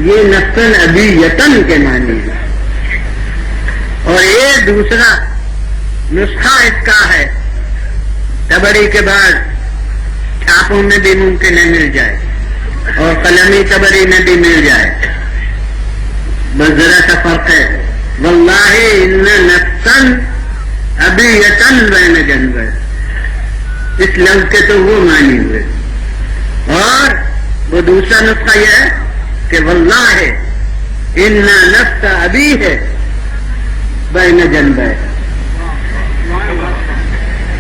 یہ نفسن ابیۃ کے معنی ہے. اور ایک دوسرا نسخہ اس کا ہے طبری کے بعد چھاپوں میں بھی ممکن ہے مل جائے اور قلمی طبری میں بھی مل جائے، بس ذرا سا فرق ہے. واللہ ان نفسن ابیۃ بین جنبین، اس لفظ کے تو وہ معنی ہوئے. اور وہ دوسرا نسخہ یہ ہے کہ واللہ ان نفس ابی ہے بین جنبین،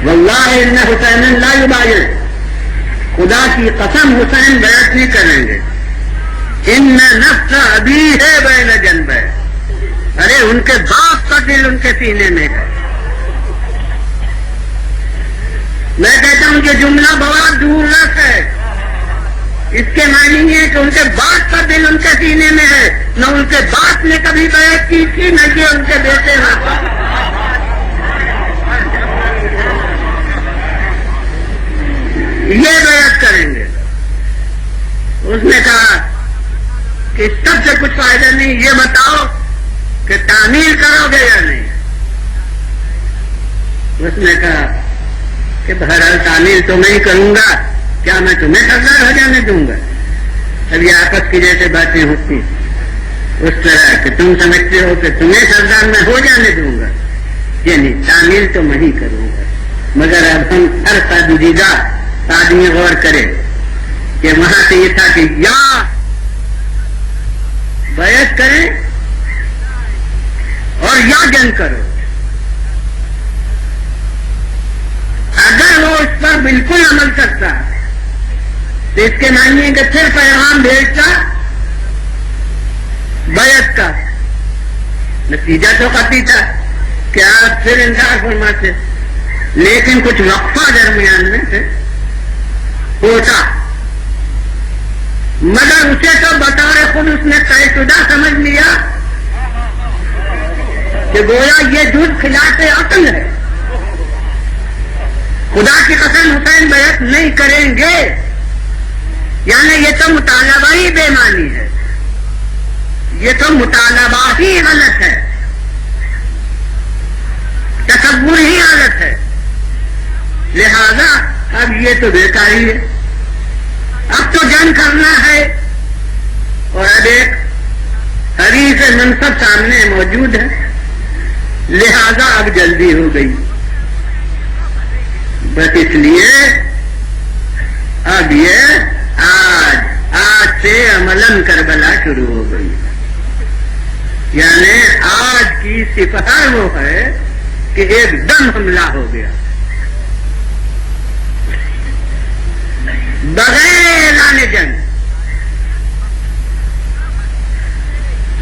واللہ ان حسین لا یبایع، خدا کی قسم حسین بیعت نہیں کریں گے. ان نفس ابی ہے بین جنبین، ارے ان کے باپ کا دل ان کے سینے میں ہے. میں کہتا ہوں کہ جملہ بہت دور رکھ ہے. اس کے معنی یہ ہے کہ ان کے باپ کا دل ان کے سینے میں ہے، نہ ان کے باپ نے کبھی بیعت کی تھی نہ یہ ان کے بیٹے ہیں. یہ بیعت کریں گے. اس نے کہا کہ اس سب سے کچھ فائدہ نہیں، یہ بتاؤ کہ تعمیل کرو گے یا نہیں. اس نے کہا کہ بہرحال تعمیل تو میں ہی کروں گا، کیا میں تمہیں سردار ہو جانے دوں گا؟ اب یہ آپس کی جیسے باتیں ہوتی اس طرح کہ تم سمجھتے ہو کہ تمہیں سردار میں ہو جانے دوں گا، یعنی تعمیل تو میں ہی کروں گا. مگر اب ہم ہر سادگیدہ آدمی غور کرے کہ وہاں سے یہ تھا کہ یا بیعت کریں اور یا جنگ کرو. اگر وہ اس پر بالکل عمل کرتا تو اس کے معنی ہے کہ پھر پیغام بھیجتا بیعت کا، نتیجہ تو قطعی تھا کہ آپ پھر انکار فرماتے، لیکن کچھ وقفہ درمیان میں سے ہوتا. مگر اسے تو بطور خود اس نے طے شدہ سمجھ لیا کہ گویا یہ دودھ خلاف عقل ہے. خدا کی قسم حسین بیعت نہیں کریں گے، یعنی یہ تو مطالبہ ہی بے معنی ہے، یہ تو مطالبہ ہی غلط ہے، تصور ہی غلط ہے. لہذا اب یہ تو بیکاری ہے. اب تو جنگ کرنا ہے اور اب ایک حریف منصب سامنے موجود ہے، لہذا اب جلدی ہو گئی. بس اس لیے اب یہ آج سے عملاً کربلا شروع ہو گئی. یعنی آج کی سپاہ وہ ہے کہ ایک دم حملہ ہو گیا بغیر اعلان جنگ.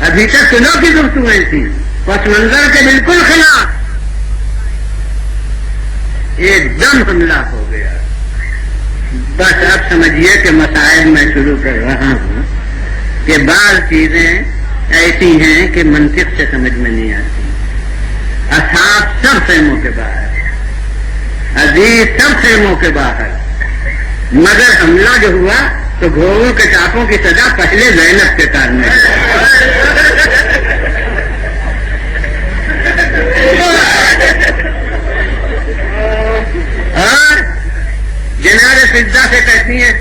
ابھی تک چنو کی گفتگویں تھیں پس منظر کے بالکل خلاف، ایک دم حملہ ہو گیا. بس اب سمجھیے کہ مسائل میں شروع کر رہا ہوں کہ بعض چیزیں ایسی ہیں کہ منطق سے سمجھ میں نہیں آتی. اصحاب سب خیموں کے باہر، عزیز سب خیموں کے باہر، مگر حملہ جو ہوا تو گھوڑوں کے ٹاپوں کی سزا پہلے زینب کے کان میں. اور جناب فضا سے کہتی ہیں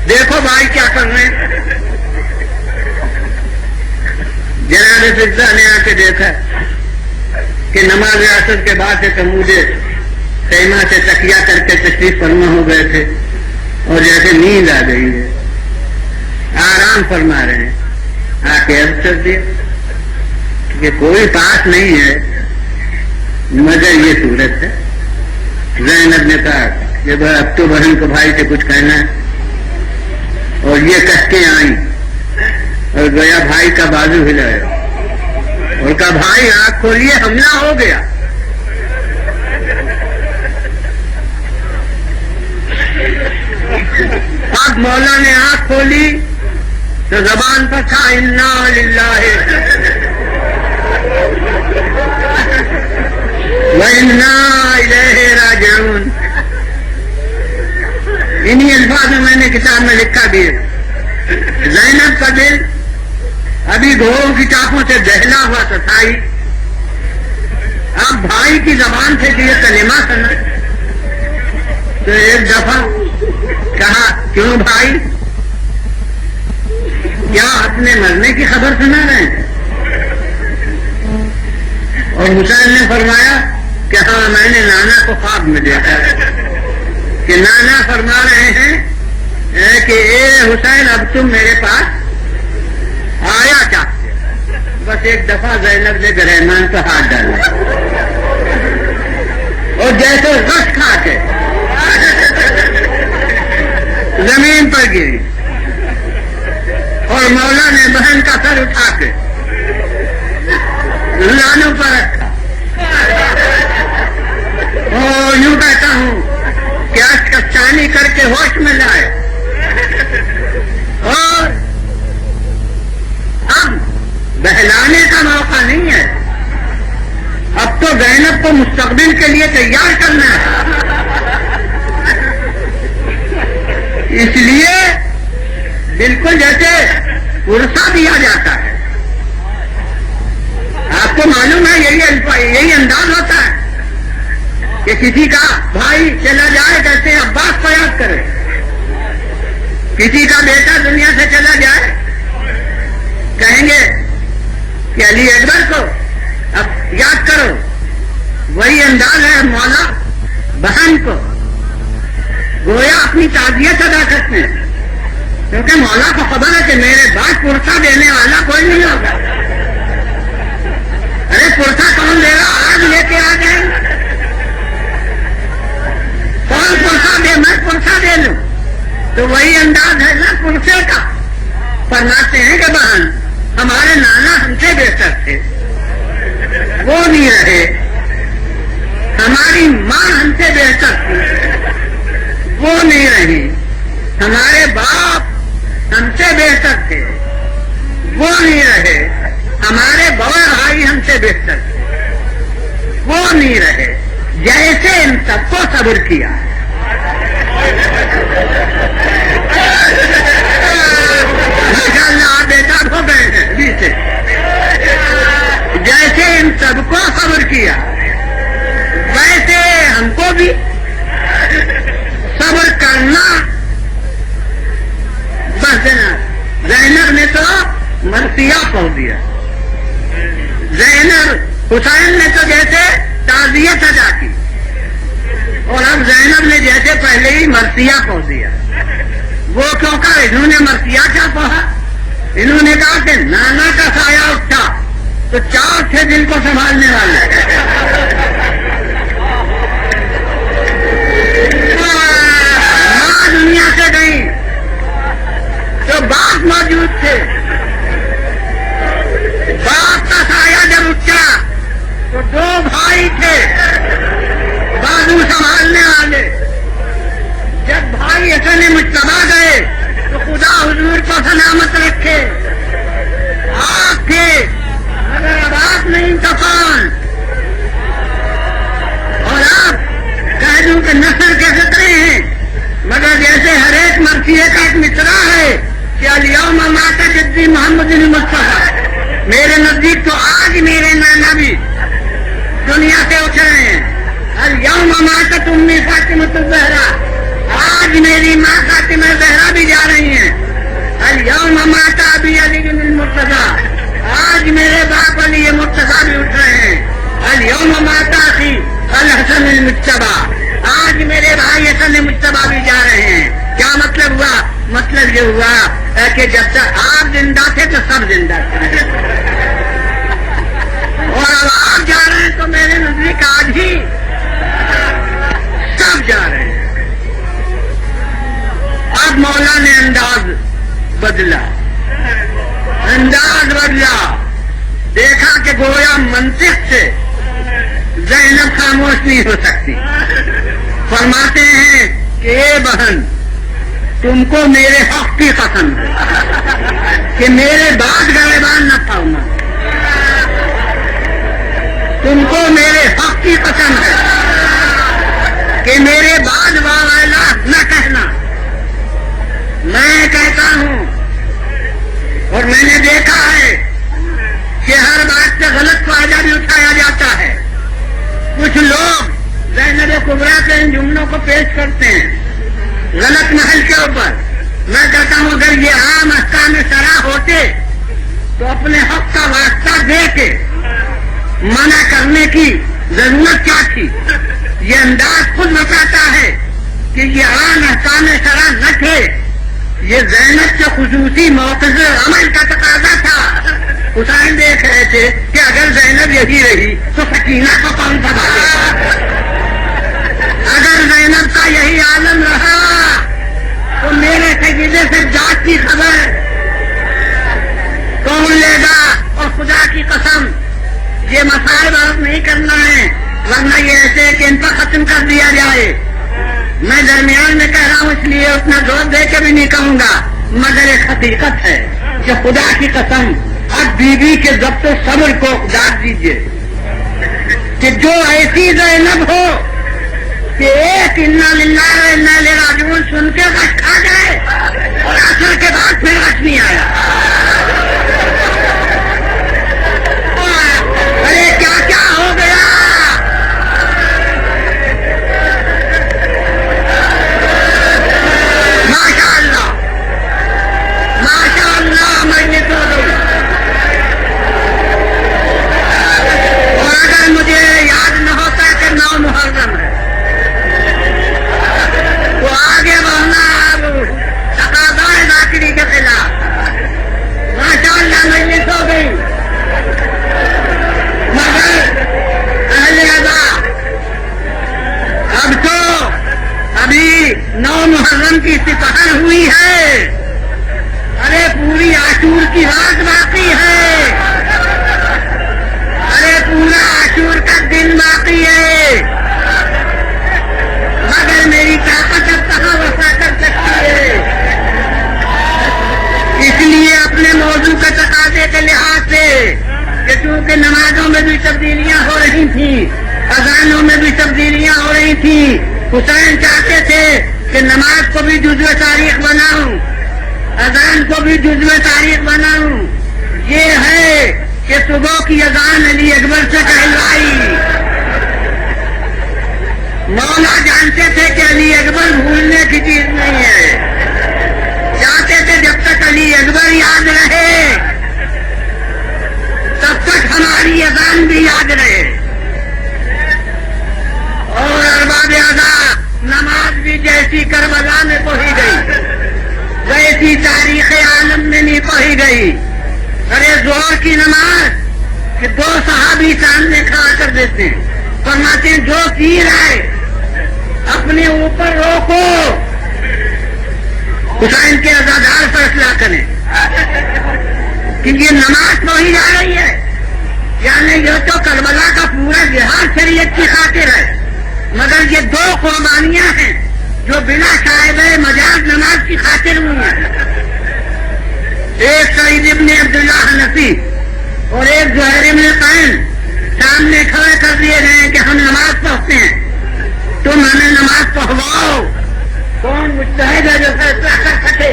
دیکھو بھائی کیا کر رہے ہیں. جناب فضا نے آ کے دیکھا کہ نماز عصر کے بعد سے تموجے خیمہ سے تکیہ کر کے تشریف فرما ہو گئے تھے اور جیسے نیند آ گئی ہے، آرام فرما رہے ہیں، آ کے عرض کر دیا کہ کوئی پاس نہیں ہے مگر یہ صورت ہے۔ زینب نے کہا کہ اب تو بہن کو بھائی سے کچھ کہنا ہے، اور یہ کہہ کے آئی اور گیا بھائی کا بازو ہلایا اور کہا بھائی آنکھ کھولیے حملہ ہو گیا۔ اب مولا نے آنکھ کھولی تو زبان پر تھا انا للہ وَإِنَّا إِلَيْهِ رَاجِعُونَ۔ انہی الفاظ میں میں نے کتاب میں لکھا بھی ہے۔ زینب کا دل ابھی گھوڑوں کی چاقوں سے دہلا ہوا تو تھا ہی، اب بھائی کی زبان سے کہ یہ کلمہ سنا تو ایک دفعہ کہا کیوں بھائی، کیا اپنے مرنے کی خبر سنا رہے ہیں؟ اور حسین نے فرمایا کہ ہاں میں نے نانا کو خواب میں دیکھا کہ نانا فرما رہے ہیں کہ اے حسین اب تم میرے پاس آیا چاہتے، بس ایک دفعہ زینب نے رحمان پہ ہاتھ ڈالا اور جیسے رس کھا کے زمین پر گری اور مولا نے بہن کا سر اٹھا کے لانوں پر رکھا اور یوں کہتا ہوں کہ اشکفچانی کر کے ہوش میں لائے، اور اب بہلانے کا موقع نہیں ہے، اب تو زینب کو مستقبل کے لیے تیار کرنا ہے۔ اس لیے بالکل جیسے ورثہ دیا جاتا ہے، آپ کو معلوم ہے یہی انداز ہوتا ہے کہ کسی کا بھائی چلا جائے کہتے ہیں عباس کو یاد کرے، کسی کا بیٹا دنیا سے چلا جائے کہیں گے کہ علی اکبر کو اب یاد کرو۔ وہی انداز ہے مولا بہن کو گویا اپنی تعزیت ادا کرتے ہیں، کیونکہ مولا کو خبر ہے کہ میرے بعد پرسہ دینے والا کوئی نہیں ہوگا۔ ارے پرسہ کون دے گا، آج لے کے آ جائیں، کون پرسہ دے، میں پرسہ دے لوں، تو وہی انداز ہے نا پرسے کا۔ فرماتے ہیں کہ بہن ہمارے نانا ہم سے بہتر تھے، وہ نہیں رہے، ہماری ماں ہم سے بہتر تھی، وہ نہیں رہی، ہمارے باپ ہم سے بہتر تھے، وہ نہیں رہے، ہمارے بڑے بھائی ہم سے بہتر تھے، وہ نہیں رہے، جیسے ان سب کو صبر کیا۔ ماشاء اللہ آپ بےتاب ہو گئے ہیں ابھی سے، جیسے ان سب کو صبر کیا ویسے ہم کو بھی صبر کرنا بس دینا۔ زینب نے تو مرثیہ پڑھ دیا، زینب حسین نے تو جیسے تعزیت ادا کی، اور اب زینب نے جیسے پہلے ہی مرثیہ پڑھ دیا۔ وہ کیوں کہا، انہوں نے مرثیہ کیا پڑھا، انہوں نے کہا کہ نانا کا سایہ اٹھا تو 4 تھے دل کو سنبھالنے والے، دنیا سے گئی تو باپ موجود تھے، باپ کا سایہ جب اٹھا تو 2 بھائی تھے بازو سنبھالنے والے۔ جب بھائی حسن مجتبیٰ گئے تو خدا حضور کو سلامت رکھے، آپ تھے مگر اب آپ نہیں تو کون، اور آپ کہہ دوں کہ نسل کے خطرے ہیں، مگر جیسے ہر ایک مرثیے کا ایک مصرع ہے کہ الیوم مات جدی محمد المصطفیٰ، میرے نزدیک تو آج میرے نانا بھی دنیا سے اٹھ رہے ہیں۔ الیوم ماتت امی فاطمۃ الزہرا، آج میری ماں فاطمہ زہرا بھی جا رہی ہیں۔ الیوم مات ابی علی المرتضیٰ، آج میرے باپ علی مرتضیٰ بھی اٹھ رہے ہیں۔ اليوم مات اخی الحسن المجتبی، آج میرے بھائی حسن مجتبی بھی جا رہے ہیں. کیا مطلب ہوا؟ مطلب یہ ہوا کہ جب تک آپ زندہ تھے تو سب زندہ تھے، اور اب آپ جا رہے ہیں تو میرے نزدیک آج ہی سب جا رہے ہیں. اب مولا نے انداز بدلا، دیکھا کہ گویا منطق سے زینب خاموش نہیں ہو سکتی. فرماتے ہیں کہ اے بہن، تم کو میرے حق کی قسم ہے کہ میرے بعد گریبان نہ کھاؤں. تم کو میرے حق کی قسم ہے کہ میرے بعد والا نہ کہنا. میں کہتا ہوں، اور میں نے دیکھا ہے کہ ہر بات سے غلط فائدہ بھی اٹھایا جاتا ہے. کچھ لوگ زینب کبریٰ کے ان جملوں کو پیش کرتے ہیں غلط محل کے اوپر. میں کہتا ہوں اگر یہ عام احکام شرع ہوتے تو اپنے حق کا واسطہ دے کے منع کرنے کی ضرورت کیا تھی؟ یہ انداز خود بتاتا ہے کہ یہ عام احکام شرع نہ تھے، یہ زینب کے خصوصی موقف عمل کا تقاضا تھا. حسین دیکھ رہے تھے کہ اگر زینب یہی رہی تو سکینہ کو کون سنبھالے گا؟ اگر زینب کا یہی عالم رہا تو میرے سجدے سے جات کی خبر کون لے گا؟ اور خدا کی قسم یہ مسائل بات نہیں کرنا ہے، ورنہ یہ ایسے کہ ان پر ختم کر دیا جائے. میں درمیان میں کہہ رہا ہوں اس لیے اتنا زور دے کے بھی نہیں کہوں گا، مگر ایک حقیقت ہے کہ خدا کی قسم اب بیوی کے ضبط و صبر کو داد دیجیے کہ جو ایسی زینب ہو کہ ایک انا للہ و انا الیہ راجعون سن کے غش کھا جائے اور عصر کے بعد پھر غش نہیں آیا. ارے کیا کیا ہو گیا؟ ماشاء اللہ ماشاء اللہ مجلس ہو گئی. اور اگر مجھے یاد نہ ہوتا کہ 9 محرم ہے تو آگے بڑھنا اب تقاضا ہے ذاکری کے خلاف. ماشاء اللہ مجلس ہو گئی. مگر اہل ادا اب تو ابھی 9 محرم کی سپاہر ہوئی ہے. ارے پوری عاشور کی رات باقی ہے. ارے پورا عاشور کا دن باقی ہے. مگر میری طاقت اب کہاں وفا کر سکتی ہے؟ اس لیے اپنے موضوع کے تقاضے کے لحاظ سے کہ چونکہ نمازوں میں بھی تبدیلیاں ہو رہی تھیں، اذانوں میں بھی تبدیلیاں ہو رہی تھیں، حسین چاہتے تھے کہ نماز کو بھی جزو تاریخ بناؤں، اذان کو بھی جزو تاریخ بناؤں. یہ ہے کہ صبح کی اذان علی اکبر سے کہلوائی. مولا جانتے تھے کہ علی اکبر بھولنے کی چیز نہیں ہے، چاہتے تھے جب تک علی اکبر یاد رہے تب تک ہماری اذان بھی یاد رہے. اور ارباب ادا نماز بھی جیسی کربلا میں پہنچ گئی ویسی تاریخ عالم میں نہیں پہنچ گئی. ارے ظہر کی نماز کہ 2 صحابی سامنے کھڑا کر دیتے ہیں، فرماتے ہیں جو تیر آئے اپنے اوپر روکو، حسین کے عزادار فیصلہ کریں کہ یہ نماز تو ہی جا رہی ہے. یعنی یہ تو کربلا کا پورا جہاد شریعت کی خاطر ہے، مگر یہ 2 قربانیاں ہیں جو بنا شائبہ مجاز نماز کی خاطر ہوئی ہیں. ایک سعید ابن عبداللہ حنفی اور ایک زہیر ابن قین سامنے کھڑے کر دیے گئے ہیں کہ ہم نماز پڑھتے ہیں، تم ہمیں نماز پڑھواؤ. کون مجتہد ہے جو فیصلہ کر سکے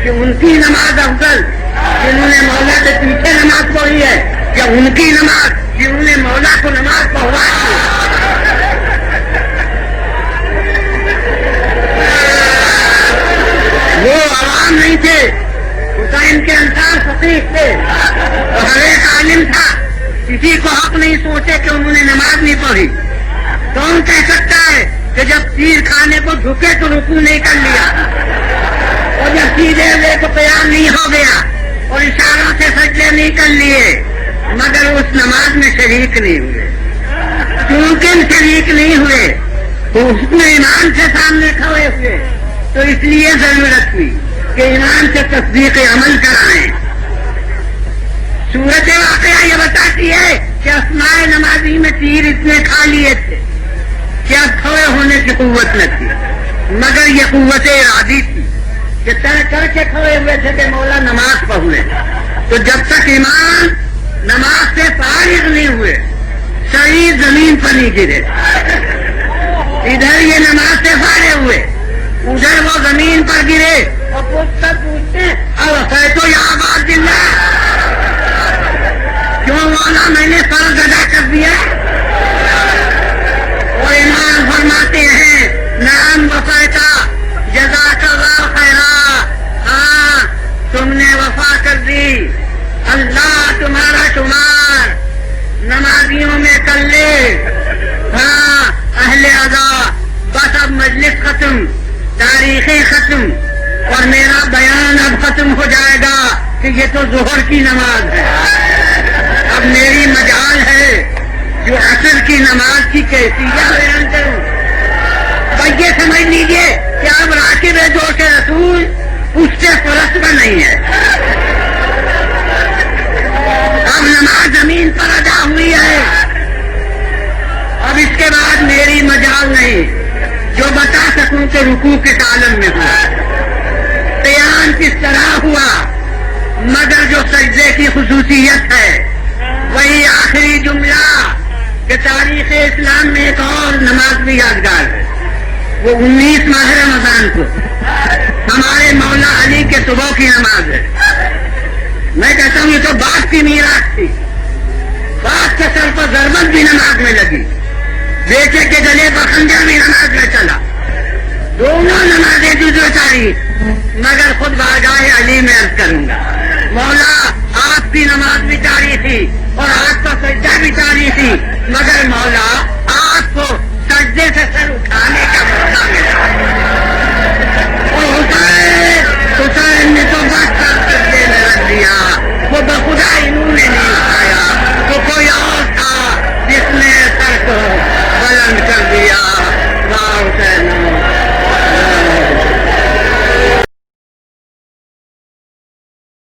کہ ان کی نماز افضل جنہوں نے مولا کے پیچھے نماز پڑھی ہے، یا ان کی نماز جنہوں نے مولا کو نماز پڑھوائی ہے؟ وہ عوام نہیں تھے، حسین کے انصار فقیر تھے، اور ہر ایک عالم تھا کسی کو حق نہیں سوچے کہ انہوں نے نماز نہیں پڑھی. کون کہہ سکتا ہے کہ جب تیر کھانے کو جھکے تو رکوع نہیں کر لیا, اور جب سیدھے ہوئے تو قیام نہیں ہو گیا, اور اشاروں سے سجدے نہیں کر لیے, مگر اس نماز میں شریک نہیں ہوئے. کیونکہ شریک نہیں ہوئے تو اس میں ایمان سے سامنے کھڑے ہوئے, تو اس لیے ضرورت ہوئی کہ ایمان سے تصدیق عمل کرائیں. صورت واقعہ یہ بتاتی ہے کہ اسماء نمازی میں تیر اتنے کھا لیے تھے کہ اب کھڑے ہونے کی قوت نہ تھی, مگر یہ قوت ارادی تھی کہ طے کر کے کھڑے ہوئے تھے کہ مولا نماز پڑھنے. تو جب تک ایمان نماز سے فارغ نہیں ہوئے شریر زمین پر نہیں گرے. ادھر یہ نماز سے فارغ ہوئے, ادھر وہ زمین پر گرے اور پوچھتے اب ہے تو یہاں بات دلّا کیوں مولا میں نے فرض ادا کر دیا. اور امام فرماتے ہیں نام وفاتا جزاک اللہ خیرا, ہاں تم نے وفا کر دی, اللہ تمہارا شمار نمازیوں میں کر لے. ہاں اہل ادا, بس اب مجلس ختم, تاریخیں ختم, اور میرا بیان اب ختم ہو جائے گا کہ یہ تو ظہر کی نماز ہے. اب میری مجال ہے جو عصر کی نماز کی کیفیت بیان کروں. بس یہ سمجھ لیجیے کہ اب راکب جوش رسول اس سے فرسبہ نہیں ہے. اب نماز زمین پر ادا ہوئی ہے, اب اس کے بعد میری مجال نہیں جو بتا سکوں کہ رکوع کس عالم میں ہوا, قیام کس طرح ہوا, مگر جو سجدے کی خصوصیت ہے وہی آخری جملہ کہ تاریخ اسلام میں ایک اور نماز بھی یادگار ہے. وہ 19 ماہ رمضان کو ہمارے مولا علی کے صبح کی نماز ہے. میں کہتا ہوں یہ تو باپ کی میراث تھی, باپ کے سر پر ضربت بھی نماز میں لگی, بیٹے کے گلے پر خنجر بھی نماز میں چلا, دونوں نمازیں جزو تاریخ, مگر خود بارگاہ علی میں عرض کروں گا مولا آپ کی نماز بھی تاریخی اور آپ کا سجدہ بھی تاریخی, مگر مولا آپ کو سجدے سے سر